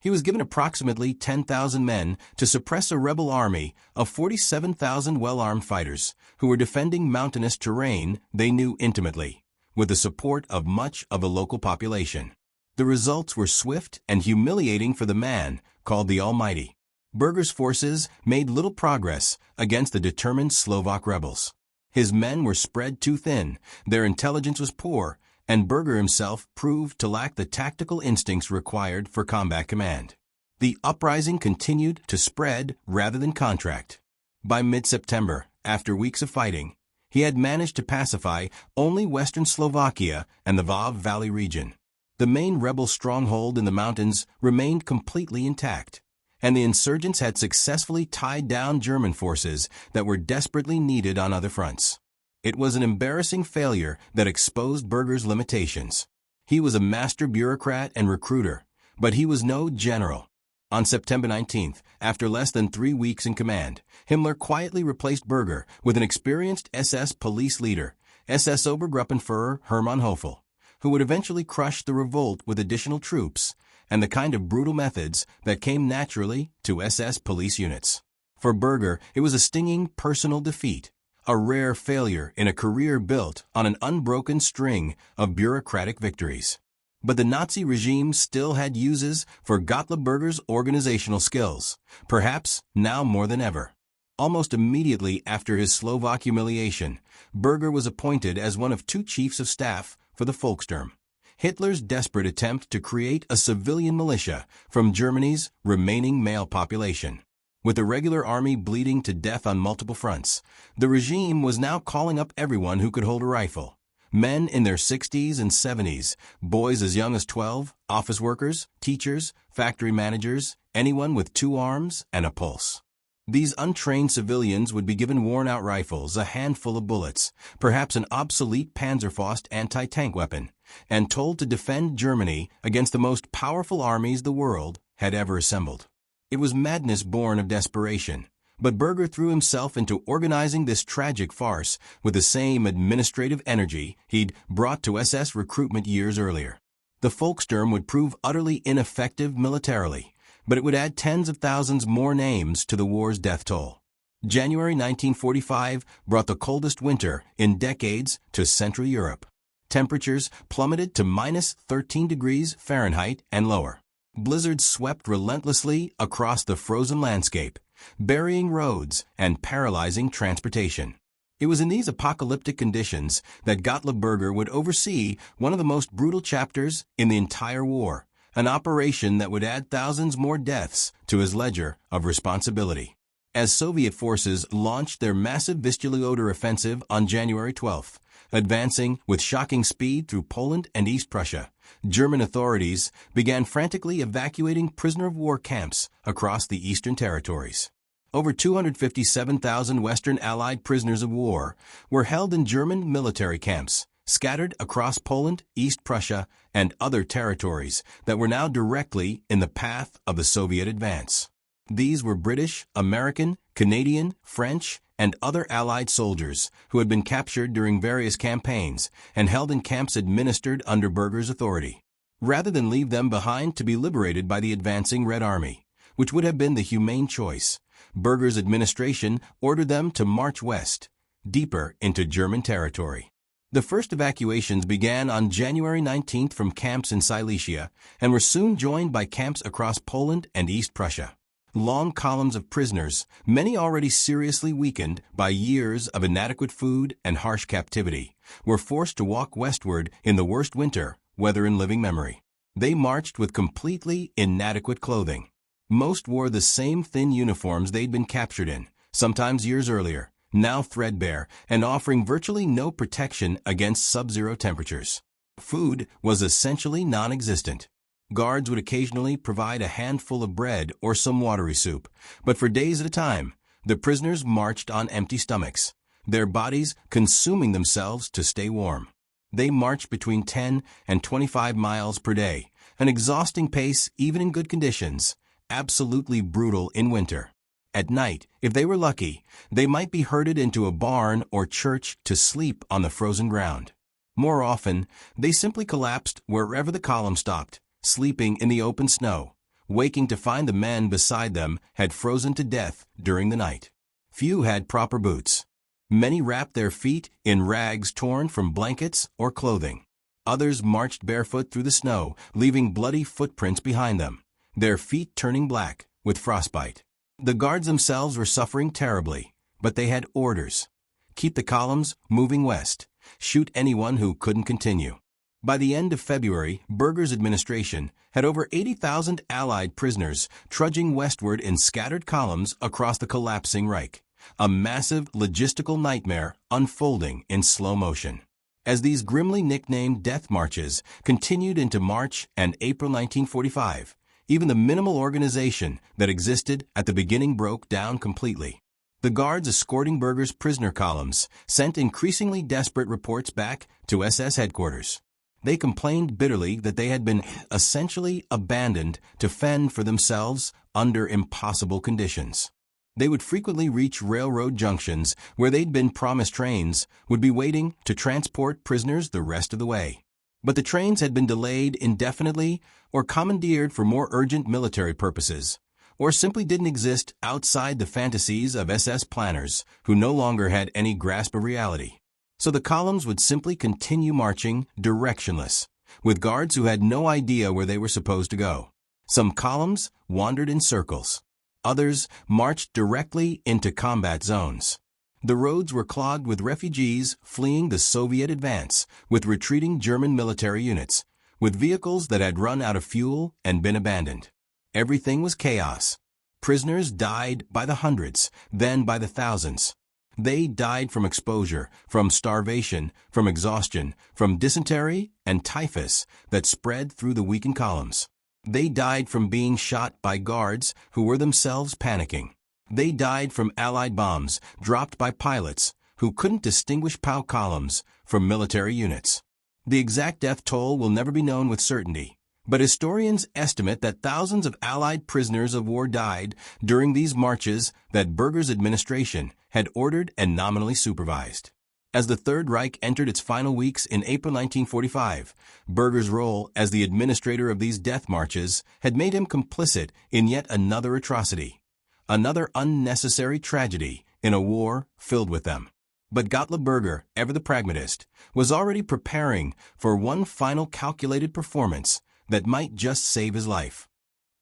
He was given approximately 10,000 men to suppress a rebel army of 47,000 well-armed fighters who were defending mountainous terrain they knew intimately, with the support of much of the local population. The results were swift and humiliating for the man called the Almighty. Berger's forces made little progress against the determined Slovak rebels. His men were spread too thin, their intelligence was poor, and Berger himself proved to lack the tactical instincts required for combat command. The uprising continued to spread rather than contract. By mid-September, after weeks of fighting, he had managed to pacify only western Slovakia and the Vav Valley region. The main rebel stronghold in the mountains remained completely intact, and the insurgents had successfully tied down German forces that were desperately needed on other fronts. It was an embarrassing failure that exposed Berger's limitations. He was a master bureaucrat and recruiter, but he was no general. On September 19th, after less than 3 weeks in command, Himmler quietly replaced Berger with an experienced SS police leader, SS Obergruppenführer Hermann Höfel, who would eventually crush the revolt with additional troops and the kind of brutal methods that came naturally to SS police units. For Berger, it was a stinging personal defeat, a rare failure in a career built on an unbroken string of bureaucratic victories. But the Nazi regime still had uses for Gottlob Berger's organizational skills, perhaps now more than ever. Almost immediately after his Slovak humiliation, Berger was appointed as one of 2 chiefs of staff for the Volkssturm, Hitler's desperate attempt to create a civilian militia from Germany's remaining male population. With the regular army bleeding to death on multiple fronts, the regime was now calling up everyone who could hold a rifle. Men in their 60s and 70s, boys as young as 12, office workers, teachers, factory managers, anyone with 2 arms and a pulse. These untrained civilians would be given worn-out rifles, a handful of bullets, perhaps an obsolete Panzerfaust anti-tank weapon, and told to defend Germany against the most powerful armies the world had ever assembled. It was madness born of desperation, but Berger threw himself into organizing this tragic farce with the same administrative energy he'd brought to SS recruitment years earlier. The Volkssturm would prove utterly ineffective militarily, but it would add tens of thousands more names to the war's death toll. January 1945 brought the coldest winter in decades to Central Europe. Temperatures plummeted to minus 13 degrees Fahrenheit and lower. Blizzards swept relentlessly across the frozen landscape, burying roads and paralyzing transportation. It was in these apocalyptic conditions that Gottlob Berger would oversee one of the most brutal chapters in the entire war, an operation that would add thousands more deaths to his ledger of responsibility. As Soviet forces launched their massive Vistula-Oder offensive on January 12th, advancing with shocking speed through Poland and East Prussia, German authorities began frantically evacuating prisoner-of-war camps across the eastern territories. Over 257,000 Western Allied prisoners of war were held in German military camps, scattered across Poland, East Prussia, and other territories that were now directly in the path of the Soviet advance. These were British, American, Canadian, French, and other Allied soldiers who had been captured during various campaigns and held in camps administered under Berger's authority, rather than leave them behind to be liberated by the advancing Red Army, which would have been the humane choice. Berger's administration ordered them to march west, deeper into German territory. The first evacuations began on January 19th from camps in Silesia and were soon joined by camps across Poland and East Prussia. Long columns of prisoners, many already seriously weakened by years of inadequate food and harsh captivity, were forced to walk westward in the worst winter weather in living memory. They marched with completely inadequate clothing. Most wore the same thin uniforms they'd been captured in, sometimes years earlier, now threadbare and offering virtually no protection against sub-zero temperatures. Food was essentially non-existent. Guards would occasionally provide a handful of bread or some watery soup, but for days at a time, the prisoners marched on empty stomachs, their bodies consuming themselves to stay warm. They marched between 10 and 25 miles per day, an exhausting pace even in good conditions, absolutely brutal in winter. At night, if they were lucky, they might be herded into a barn or church to sleep on the frozen ground. More often, they simply collapsed wherever the column stopped, sleeping in the open snow, waking to find the men beside them had frozen to death during the night. Few had proper boots. Many wrapped their feet in rags torn from blankets or clothing. Others marched barefoot through the snow, leaving bloody footprints behind them, their feet turning black with frostbite. The guards themselves were suffering terribly, but they had orders. Keep the columns moving west. Shoot anyone who couldn't continue. By the end of February, Berger's administration had over 80,000 Allied prisoners trudging westward in scattered columns across the collapsing Reich, a massive logistical nightmare unfolding in slow motion. As these grimly nicknamed death marches continued into March and April 1945, even the minimal organization that existed at the beginning broke down completely. The guards escorting Berger's prisoner columns sent increasingly desperate reports back to SS headquarters. They complained bitterly that they had been essentially abandoned to fend for themselves under impossible conditions. They would frequently reach railroad junctions where they'd been promised trains would be waiting to transport prisoners the rest of the way. But the trains had been delayed indefinitely or commandeered for more urgent military purposes, or simply didn't exist outside the fantasies of SS planners who no longer had any grasp of reality. So the columns would simply continue marching directionless, with guards who had no idea where they were supposed to go. Some columns wandered in circles. Others marched directly into combat zones. The roads were clogged with refugees fleeing the Soviet advance, with retreating German military units, with vehicles that had run out of fuel and been abandoned. Everything was chaos. Prisoners died by the hundreds, then by the thousands. They died from exposure, from starvation, from exhaustion, from dysentery and typhus that spread through the weakened columns. They died from being shot by guards who were themselves panicking. They died from Allied bombs dropped by pilots who couldn't distinguish POW columns from military units. The exact death toll will never be known with certainty, but historians estimate that thousands of Allied prisoners of war died during these marches that Berger's administration had ordered and nominally supervised. As the Third Reich entered its final weeks in April 1945, Berger's role as the administrator of these death marches had made him complicit in yet another atrocity, another unnecessary tragedy in a war filled with them. But Gottlob Berger, ever the pragmatist, was already preparing for one final calculated performance that might just save his life.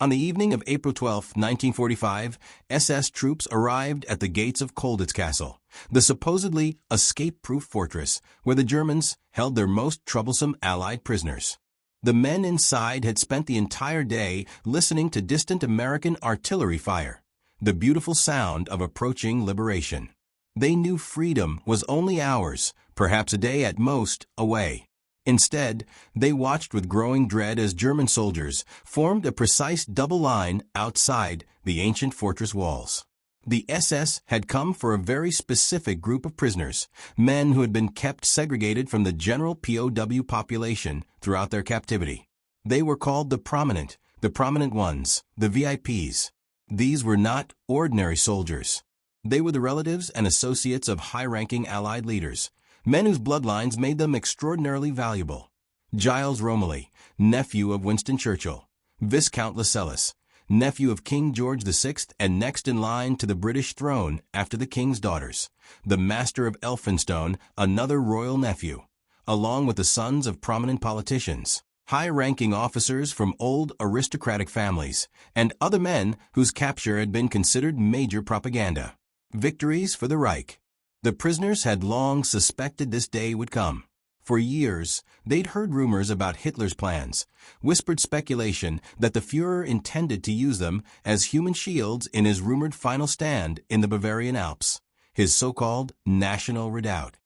On the evening of April 12, 1945, SS troops arrived at the gates of Colditz Castle, the supposedly escape-proof fortress where the Germans held their most troublesome Allied prisoners. The men inside had spent the entire day listening to distant American artillery fire, the beautiful sound of approaching liberation. They knew freedom was only hours, perhaps a day at most, away. Instead, they watched with growing dread as German soldiers formed a precise double line outside the ancient fortress walls. The SS had come for a very specific group of prisoners, men who had been kept segregated from the general POW population throughout their captivity. They were called the prominent ones, the VIPs. These were not ordinary soldiers. They were the relatives and associates of high-ranking Allied leaders, men whose bloodlines made them extraordinarily valuable. Giles Romilly, nephew of Winston Churchill. Viscount Lascelles, nephew of King George VI and next in line to the British throne after the King's daughters. The Master of Elphinstone, another royal nephew, along with the sons of prominent politicians, high-ranking officers from old aristocratic families, and other men whose capture had been considered major propaganda. Victories for the Reich. The prisoners had long suspected this day would come. For years, they'd heard rumors about Hitler's plans, whispered speculation that the Führer intended to use them as human shields in his rumored final stand in the Bavarian Alps, his so-called national redoubt.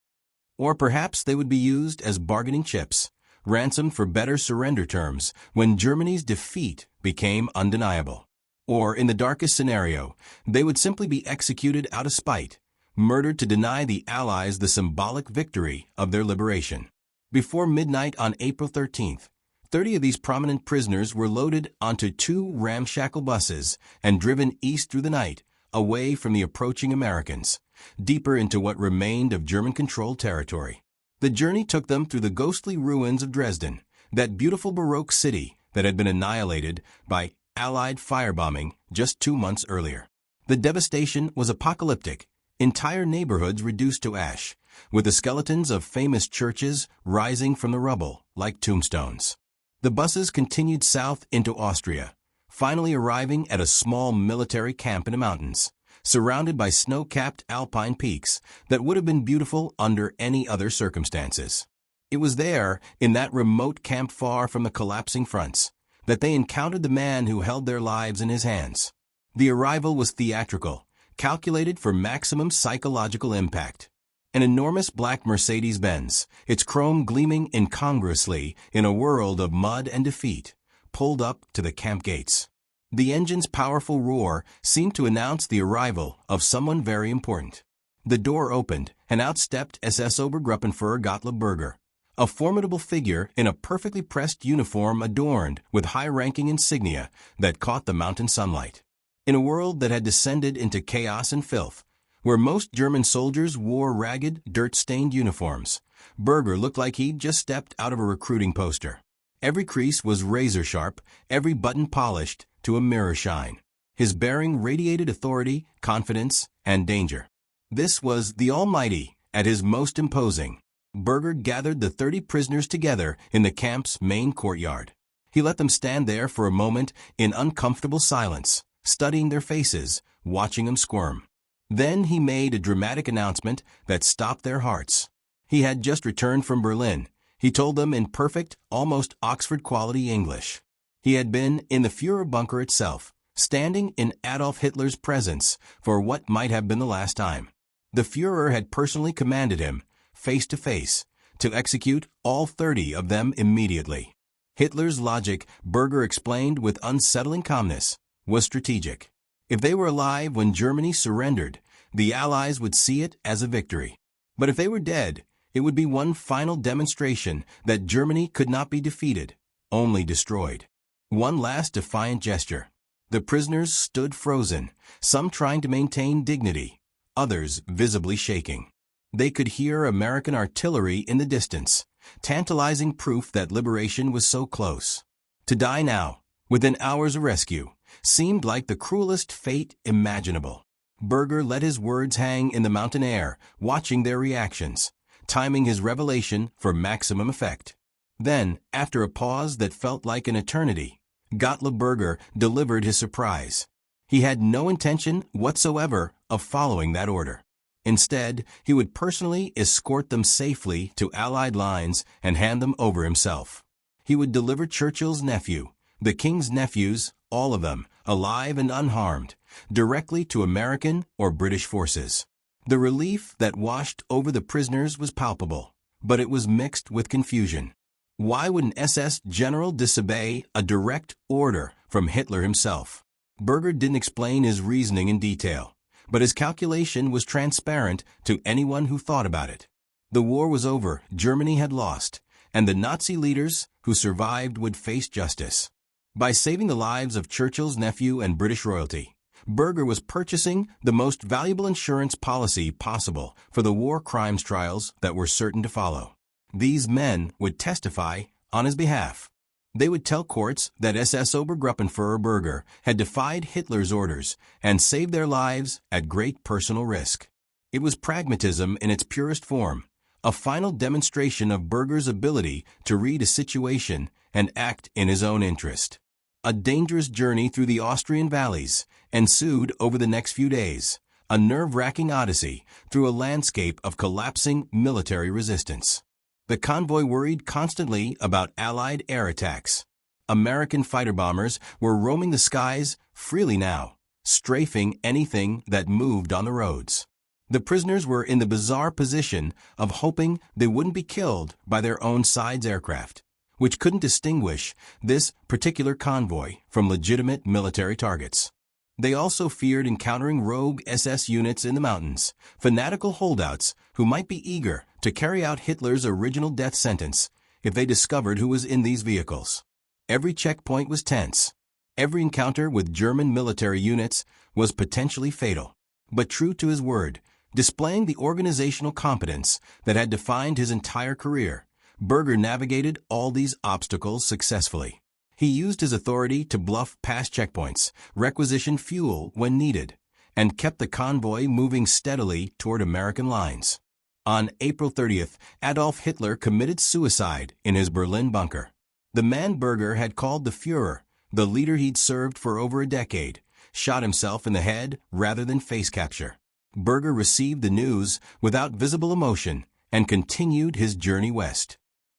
Or perhaps they would be used as bargaining chips, ransomed for better surrender terms when Germany's defeat became undeniable. Or, in the darkest scenario, they would simply be executed out of spite, murdered to deny the Allies the symbolic victory of their liberation. Before midnight on April 13th, 30 of these prominent prisoners were loaded onto 2 ramshackle buses and driven east through the night, away from the approaching Americans, deeper into what remained of German-controlled territory. The journey took them through the ghostly ruins of Dresden, that beautiful Baroque city that had been annihilated by Allied firebombing just 2 months earlier. The devastation was apocalyptic, entire neighborhoods reduced to ash, with the skeletons of famous churches rising from the rubble like tombstones. The buses continued south into Austria, finally arriving at a small military camp in the mountains, surrounded by snow-capped alpine peaks that would have been beautiful under any other circumstances. It was there, in that remote camp far from the collapsing fronts, that they encountered the man who held their lives in his hands. The arrival was theatrical, calculated for maximum psychological impact. An enormous black Mercedes-Benz, its chrome gleaming incongruously in a world of mud and defeat, pulled up to the camp gates. The engine's powerful roar seemed to announce the arrival of someone very important. The door opened, and out stepped SS Obergruppenführer Gottlob Berger, a formidable figure in a perfectly pressed uniform adorned with high-ranking insignia that caught the mountain sunlight. In a world that had descended into chaos and filth, where most German soldiers wore ragged, dirt-stained uniforms, Berger looked like he'd just stepped out of a recruiting poster. Every crease was razor-sharp, every button polished to a mirror shine. His bearing radiated authority, confidence, and danger. This was the Almighty at his most imposing. Berger gathered the 30 prisoners together in the camp's main courtyard. He let them stand there for a moment in uncomfortable silence, studying their faces, watching them squirm. Then he made a dramatic announcement that stopped their hearts. He had just returned from Berlin. He told them in perfect, almost Oxford-quality English. He had been in the Führer bunker itself, standing in Adolf Hitler's presence for what might have been the last time. The Führer had personally commanded him, face to face, to execute all 30 of them immediately. Hitler's logic, Berger explained with unsettling calmness, was strategic. If they were alive when Germany surrendered, the Allies would see it as a victory. But if they were dead, it would be one final demonstration that Germany could not be defeated, only destroyed. One last defiant gesture. The prisoners stood frozen, some trying to maintain dignity, others visibly shaking. They could hear American artillery in the distance, tantalizing proof that liberation was so close. To die now, within hours of rescue, seemed like the cruelest fate imaginable. Berger let his words hang in the mountain air, watching their reactions, timing his revelation for maximum effect. Then, after a pause that felt like an eternity, Gottlob Berger delivered his surprise. He had no intention whatsoever of following that order. Instead, he would personally escort them safely to Allied lines and hand them over himself. He would deliver Churchill's nephew, the King's nephews, all of them, alive and unharmed, directly to American or British forces. The relief that washed over the prisoners was palpable, but it was mixed with confusion. Why would an SS general disobey a direct order from Hitler himself? Berger didn't explain his reasoning in detail, but his calculation was transparent to anyone who thought about it. The war was over, Germany had lost, and the Nazi leaders who survived would face justice. By saving the lives of Churchill's nephew and British royalty, Berger was purchasing the most valuable insurance policy possible for the war crimes trials that were certain to follow. These men would testify on his behalf. They would tell courts that SS Obergruppenführer Berger had defied Hitler's orders and saved their lives at great personal risk. It was pragmatism in its purest form, a final demonstration of Berger's ability to read a situation and act in his own interest. A dangerous journey through the Austrian valleys ensued over the next few days, a nerve-wracking odyssey through a landscape of collapsing military resistance. The convoy worried constantly about Allied air attacks. American fighter bombers were roaming the skies freely now, strafing anything that moved on the roads. The prisoners were in the bizarre position of hoping they wouldn't be killed by their own side's aircraft, which couldn't distinguish this particular convoy from legitimate military targets. They also feared encountering rogue SS units in the mountains, fanatical holdouts who might be eager to carry out Hitler's original death sentence if they discovered who was in these vehicles. Every checkpoint was tense. Every encounter with German military units was potentially fatal. But true to his word, displaying the organizational competence that had defined his entire career, Berger navigated all these obstacles successfully. He used his authority to bluff past checkpoints, requisition fuel when needed, and kept the convoy moving steadily toward American lines. On April 30th, Adolf Hitler committed suicide in his Berlin bunker. The man Berger had called the Führer, the leader he'd served for over a decade, shot himself in the head rather than face capture. Berger received the news without visible emotion and continued his journey west.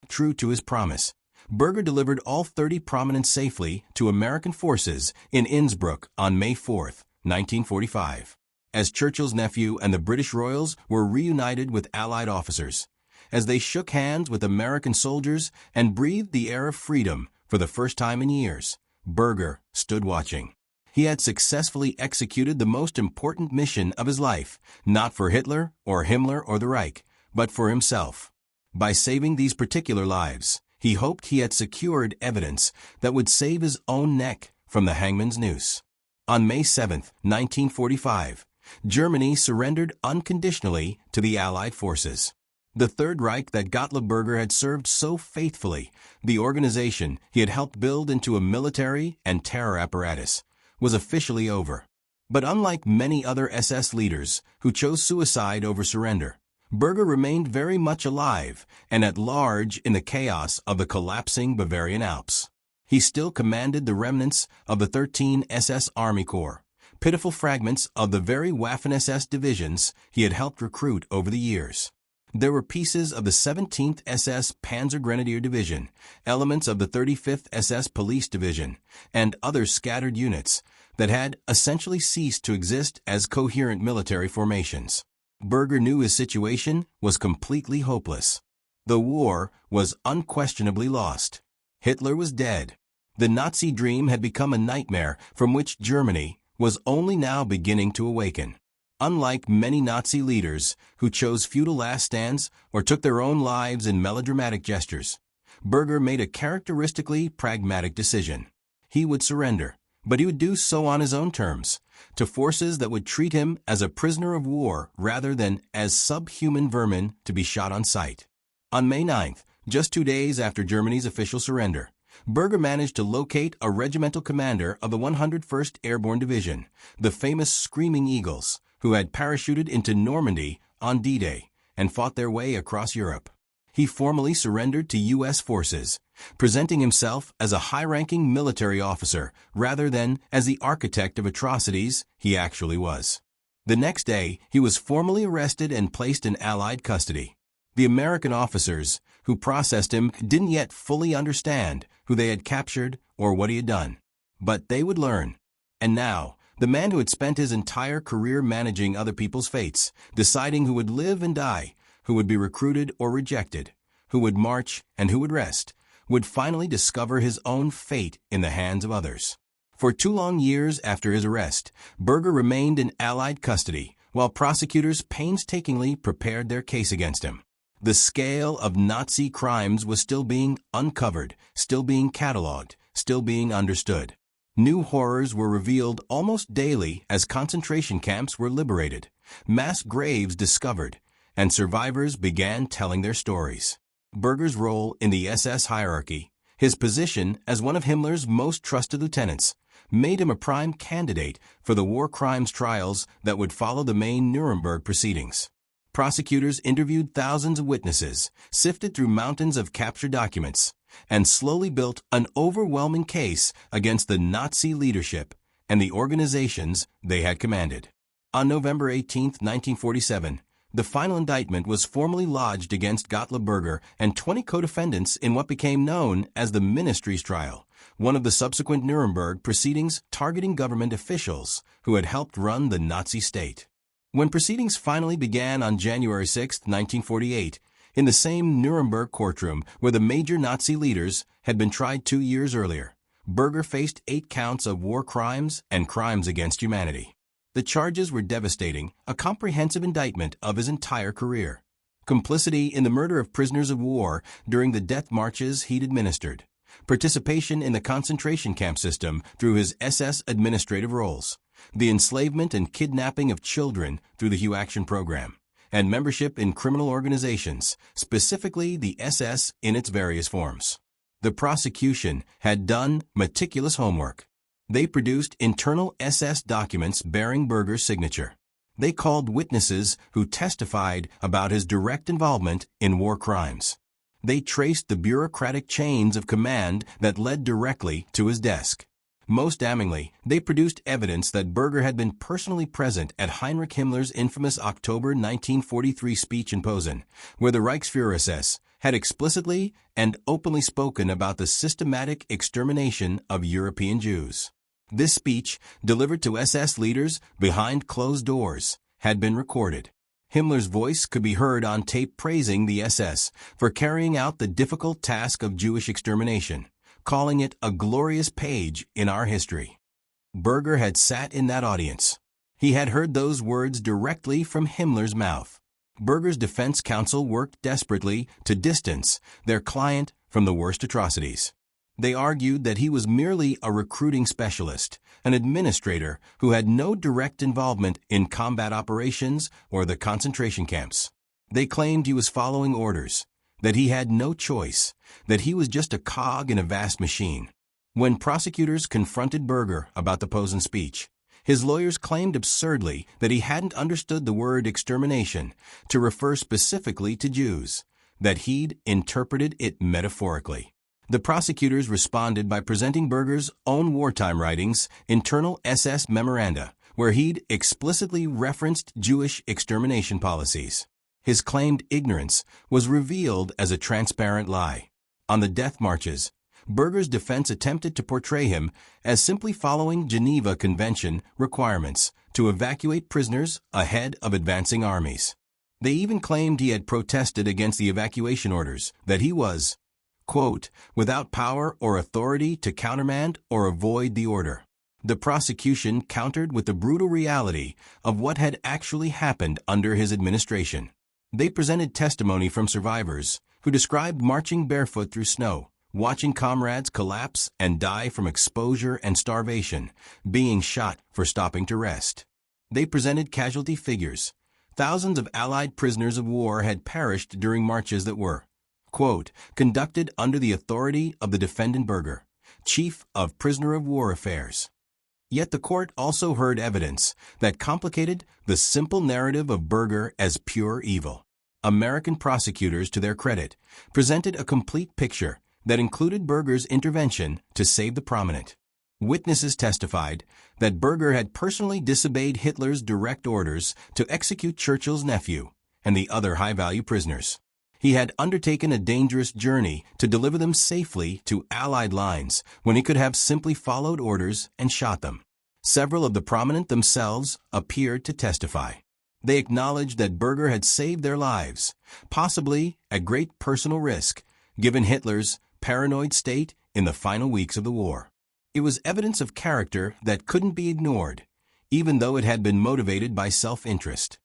True to his promise, Berger delivered all 30 prominents safely to American forces in Innsbruck on May 4, 1945, as Churchill's nephew and the British royals were reunited with Allied officers, as they shook hands with American soldiers and breathed the air of freedom for the first time in years. Berger stood watching. He had successfully executed the most important mission of his life, not for Hitler or Himmler or the Reich, but for himself. By saving these particular lives, he hoped he had secured evidence that would save his own neck from the hangman's noose. On May 7, 1945, Germany surrendered unconditionally to the Allied forces. The Third Reich that Gottlob Berger had served so faithfully, the organization he had helped build into a military and terror apparatus, was officially over. But unlike many other SS leaders who chose suicide over surrender, Berger remained very much alive and at large in the chaos of the collapsing Bavarian Alps. He still commanded the remnants of the 13 SS Army Corps, pitiful fragments of the very Waffen-SS divisions he had helped recruit over the years. There were pieces of the 17th SS Panzer Grenadier Division, elements of the 35th SS Police Division, and other scattered units that had essentially ceased to exist as coherent military formations. Berger knew his situation was completely hopeless. The war was unquestionably lost. Hitler was dead. The Nazi dream had become a nightmare from which Germany was only now beginning to awaken. Unlike many Nazi leaders who chose futile last stands or took their own lives in melodramatic gestures, Berger made a characteristically pragmatic decision. He would surrender, but he would do so on his own terms, to forces that would treat him as a prisoner of war rather than as subhuman vermin to be shot on sight. On May 9th, just 2 days after Germany's official surrender, Berger managed to locate a regimental commander of the 101st Airborne Division, the famous Screaming Eagles, who had parachuted into Normandy on D-Day and fought their way across Europe. He formally surrendered to U.S. forces, presenting himself as a high-ranking military officer rather than as the architect of atrocities he actually was. The next day, he was formally arrested and placed in Allied custody. The American officers who processed him didn't yet fully understand who they had captured or what he had done. But they would learn. And now, the man who had spent his entire career managing other people's fates, deciding who would live and die, who would be recruited or rejected, who would march and who would rest, would finally discover his own fate in the hands of others. For 2 long years after his arrest, Berger remained in Allied custody, while prosecutors painstakingly prepared their case against him. The scale of Nazi crimes was still being uncovered, still being catalogued, still being understood. New horrors were revealed almost daily as concentration camps were liberated, mass graves discovered, and survivors began telling their stories. Berger's role in the SS hierarchy, his position as one of Himmler's most trusted lieutenants, made him a prime candidate for the war crimes trials that would follow the main Nuremberg proceedings. Prosecutors interviewed thousands of witnesses, sifted through mountains of captured documents, and slowly built an overwhelming case against the Nazi leadership and the organizations they had commanded. On November 18, 1947, the final indictment was formally lodged against Gottlob Berger and 20 co-defendants in what became known as the Ministry's Trial, one of the subsequent Nuremberg proceedings targeting government officials who had helped run the Nazi state. When proceedings finally began on January 6, 1948, in the same Nuremberg courtroom where the major Nazi leaders had been tried 2 years earlier, Berger faced 8 counts of war crimes and crimes against humanity. The charges were devastating, a comprehensive indictment of his entire career. Complicity in the murder of prisoners of war during the death marches he'd administered. Participation in the concentration camp system through his SS administrative roles. The enslavement and kidnapping of children through the Hugh Action program, and membership in criminal organizations, specifically the SS in its various forms. The prosecution had done meticulous homework. They produced internal SS documents bearing Berger's signature. They called witnesses who testified about his direct involvement in war crimes. They traced the bureaucratic chains of command that led directly to his desk. Most damningly, they produced evidence that Berger had been personally present at Heinrich Himmler's infamous October 1943 speech in Posen, where the Reichsfuhrer SS had explicitly and openly spoken about the systematic extermination of European Jews. This speech, delivered to SS leaders behind closed doors, had been recorded. Himmler's voice could be heard on tape praising the SS for carrying out the difficult task of Jewish extermination, calling it a glorious page in our history. Berger had sat in that audience. He had heard those words directly from Himmler's mouth. Berger's defense counsel worked desperately to distance their client from the worst atrocities. They argued that he was merely a recruiting specialist, an administrator who had no direct involvement in combat operations or the concentration camps. They claimed he was following orders, that he had no choice, that he was just a cog in a vast machine. When prosecutors confronted Berger about the Posen speech, his lawyers claimed absurdly that he hadn't understood the word extermination to refer specifically to Jews, that he'd interpreted it metaphorically. The prosecutors responded by presenting Berger's own wartime writings, internal SS memoranda, where he'd explicitly referenced Jewish extermination policies. His claimed ignorance was revealed as a transparent lie. On the death marches, Berger's defense attempted to portray him as simply following Geneva Convention requirements to evacuate prisoners ahead of advancing armies. They even claimed he had protested against the evacuation orders, that he was, quote, without power or authority to countermand or avoid the order. The prosecution countered with the brutal reality of what had actually happened under his administration. They presented testimony from survivors who described marching barefoot through snow, watching comrades collapse and die from exposure and starvation, being shot for stopping to rest. They presented casualty figures. Thousands of Allied prisoners of war had perished during marches that were, quote, conducted under the authority of the defendant Berger, chief of prisoner of war affairs. Yet the court also heard evidence that complicated the simple narrative of Berger as pure evil. American prosecutors, to their credit, presented a complete picture that included Berger's intervention to save the prominent. Witnesses testified that Berger had personally disobeyed Hitler's direct orders to execute Churchill's nephew and the other high-value prisoners. He had undertaken a dangerous journey to deliver them safely to Allied lines when he could have simply followed orders and shot them. Several of the prominent themselves appeared to testify. They acknowledged that Berger had saved their lives, possibly at great personal risk, given Hitler's paranoid state in the final weeks of the war. It was evidence of character that couldn't be ignored, even though it had been motivated by self-interest.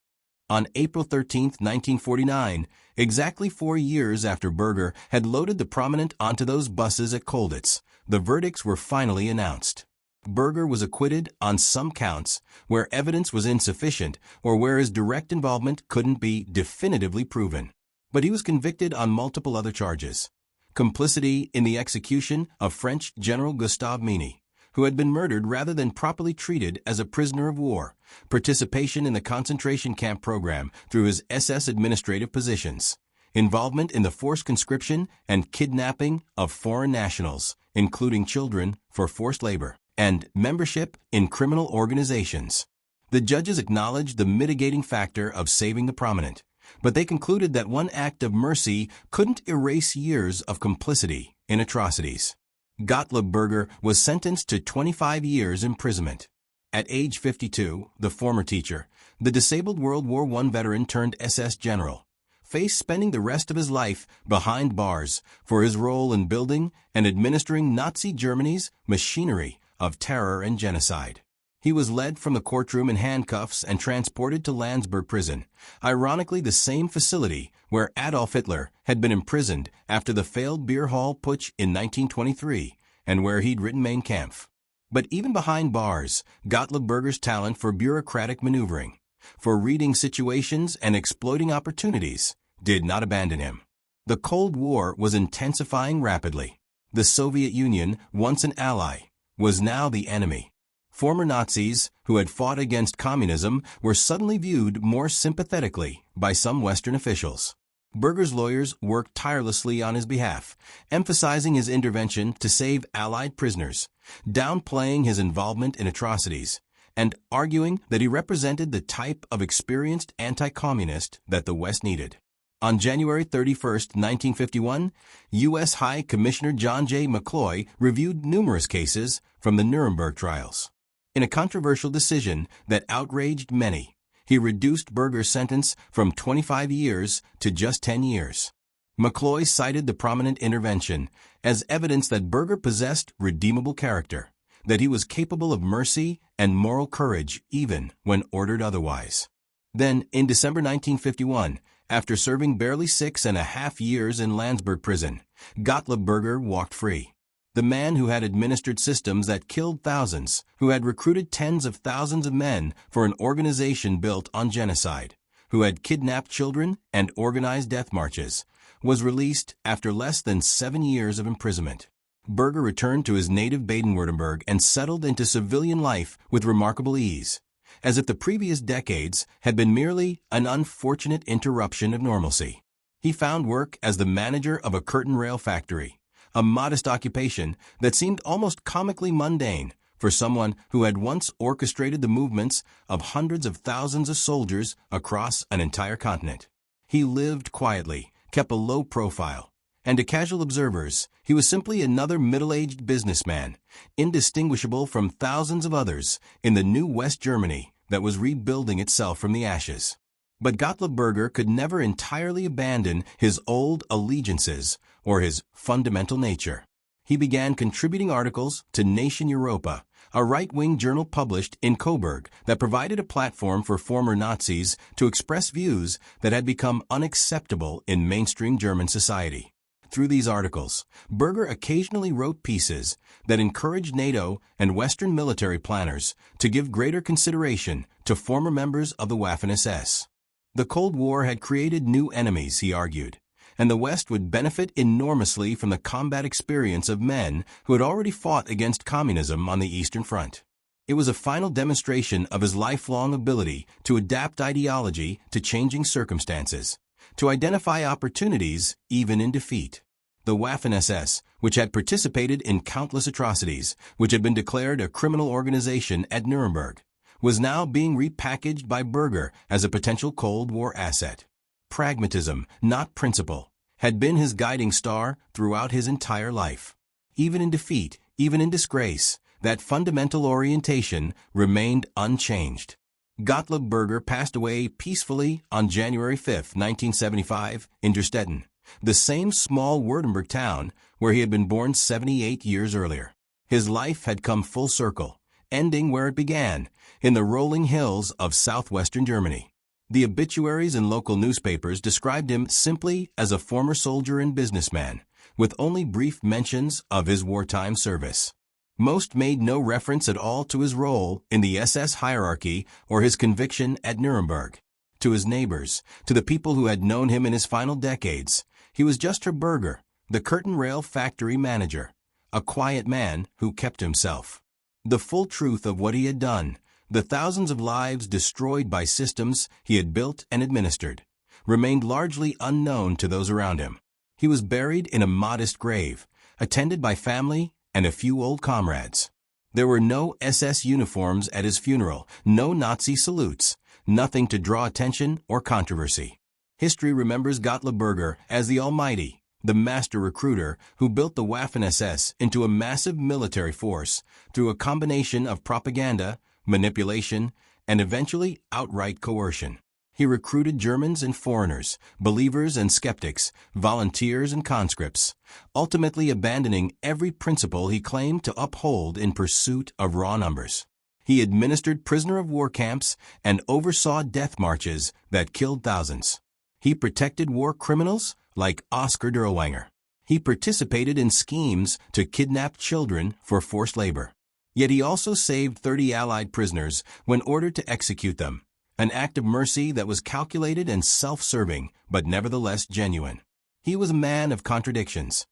On April 13, 1949, exactly 4 years after Berger had loaded the prominent onto those buses at Colditz, the verdicts were finally announced. Berger was acquitted on some counts where evidence was insufficient or where his direct involvement couldn't be definitively proven. But he was convicted on multiple other charges. Complicity in the execution of French General Gustave Mini, who had been murdered rather than properly treated as a prisoner of war, participation in the concentration camp program through his SS administrative positions, involvement in the forced conscription and kidnapping of foreign nationals, including children, for forced labor, and membership in criminal organizations. The judges acknowledged the mitigating factor of saving the prominent, but they concluded that one act of mercy couldn't erase years of complicity in atrocities. Gottlob Berger was sentenced to 25 years imprisonment. At age 52, the former teacher, the disabled World War I veteran turned SS general, faced spending the rest of his life behind bars for his role in building and administering Nazi Germany's machinery of terror and genocide. He was led from the courtroom in handcuffs and transported to Landsberg prison, ironically the same facility where Adolf Hitler had been imprisoned after the failed beer hall putsch in 1923 and where he'd written Mein Kampf. But even behind bars, Gottlob Berger's talent for bureaucratic maneuvering, for reading situations and exploiting opportunities, did not abandon him. The Cold War was intensifying rapidly. The Soviet Union, once an ally, was now the enemy. Former Nazis who had fought against communism were suddenly viewed more sympathetically by some Western officials. Berger's lawyers worked tirelessly on his behalf, emphasizing his intervention to save Allied prisoners, downplaying his involvement in atrocities, and arguing that he represented the type of experienced anti-communist that the West needed. On January 31, 1951, U.S. High Commissioner John J. McCloy reviewed numerous cases from the Nuremberg trials. In a controversial decision that outraged many, he reduced Berger's sentence from 25 years to just 10 years. McCloy cited the prominent intervention as evidence that Berger possessed redeemable character, that he was capable of mercy and moral courage even when ordered otherwise. Then, in December 1951, after serving barely 6.5 years in Landsberg prison, Gottlob Berger walked free. The man who had administered systems that killed thousands, who had recruited tens of thousands of men for an organization built on genocide, who had kidnapped children and organized death marches, was released after less than 7 years of imprisonment. Berger returned to his native Baden-Württemberg and settled into civilian life with remarkable ease, as if the previous decades had been merely an unfortunate interruption of normalcy. He found work as the manager of a curtain rail factory, a modest occupation that seemed almost comically mundane for someone who had once orchestrated the movements of hundreds of thousands of soldiers across an entire continent. He lived quietly, kept a low profile, and to casual observers, he was simply another middle-aged businessman, indistinguishable from thousands of others in the new West Germany that was rebuilding itself from the ashes. But Gottlob Berger could never entirely abandon his old allegiances or his fundamental nature. He began contributing articles to Nation Europa, a right-wing journal published in Coburg that provided a platform for former Nazis to express views that had become unacceptable in mainstream German society. Through these articles, Berger occasionally wrote pieces that encouraged NATO and Western military planners to give greater consideration to former members of the Waffen-SS. The Cold War had created new enemies, he argued, and the West would benefit enormously from the combat experience of men who had already fought against communism on the Eastern Front. It was a final demonstration of his lifelong ability to adapt ideology to changing circumstances, to identify opportunities even in defeat. The Waffen-SS, which had participated in countless atrocities, which had been declared a criminal organization at Nuremberg, was now being repackaged by Berger as a potential Cold War asset. Pragmatism, not principle, had been his guiding star throughout his entire life. Even in defeat, even in disgrace, that fundamental orientation remained unchanged. Gottlob Berger passed away peacefully on January 5, 1975, in Dresden, the same small Württemberg town where he had been born 78 years earlier. His life had come full circle, ending where it began, in the rolling hills of southwestern Germany. The obituaries in local newspapers described him simply as a former soldier and businessman, with only brief mentions of his wartime service. Most made no reference at all to his role in the SS hierarchy or his conviction at Nuremberg. To his neighbors, to the people who had known him in his final decades, he was just Herr Berger, the curtain rail factory manager, a quiet man who kept himself. The full truth of what he had done, the thousands of lives destroyed by systems he had built and administered, remained largely unknown to those around him. He was buried in a modest grave, attended by family and a few old comrades. There were no SS uniforms at his funeral, no Nazi salutes, nothing to draw attention or controversy. History remembers Gottlob Berger as the Almighty, the master recruiter who built the Waffen-SS into a massive military force through a combination of propaganda, manipulation, and eventually outright coercion. He recruited Germans and foreigners, believers and skeptics, volunteers and conscripts, ultimately abandoning every principle he claimed to uphold in pursuit of raw numbers. He administered prisoner of war camps and oversaw death marches that killed thousands. He protected war criminals like Oskar Dirlewanger. He participated in schemes to kidnap children for forced labor. Yet he also saved 30 Allied prisoners when ordered to execute them, an act of mercy that was calculated and self-serving, but nevertheless genuine. He was a man of contradictions.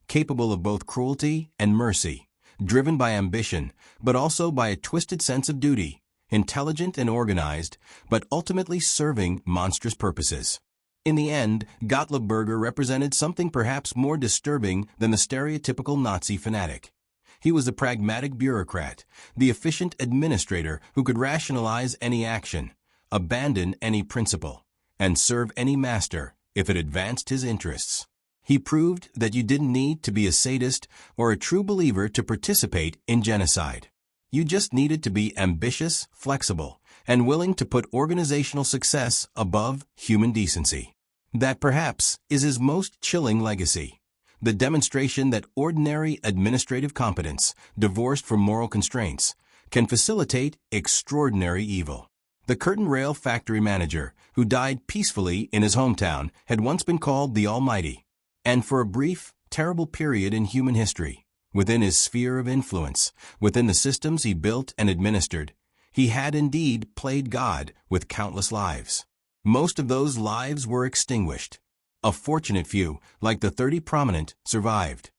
capable of both cruelty and mercy, driven by ambition, but also by a twisted sense of duty, intelligent and organized, but ultimately serving monstrous purposes. In the end, Gottlob Berger represented something perhaps more disturbing than the stereotypical Nazi fanatic. He was the pragmatic bureaucrat, the efficient administrator who could rationalize any action, abandon any principle, and serve any master if it advanced his interests. He proved that you didn't need to be a sadist or a true believer to participate in genocide. You just needed to be ambitious, flexible, and willing to put organizational success above human decency. That perhaps is his most chilling legacy, the demonstration that ordinary administrative competence, divorced from moral constraints, can facilitate extraordinary evil. The curtain rail factory manager, who died peacefully in his hometown, had once been called the Almighty. And for a brief, terrible period in human history, within his sphere of influence, within the systems he built and administered, he had indeed played God with countless lives. Most of those lives were extinguished. A fortunate few, like the 30 prominent, survived.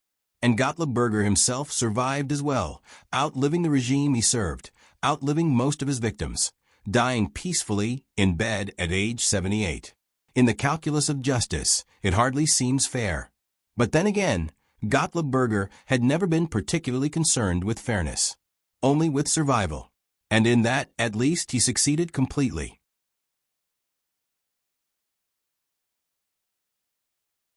And Gottlob Berger himself survived as well, outliving the regime he served, outliving most of his victims, dying peacefully in bed at age 78. In the calculus of justice, it hardly seems fair. But then again, Gottlob Berger had never been particularly concerned with fairness, only with survival. And in that, at least, he succeeded completely.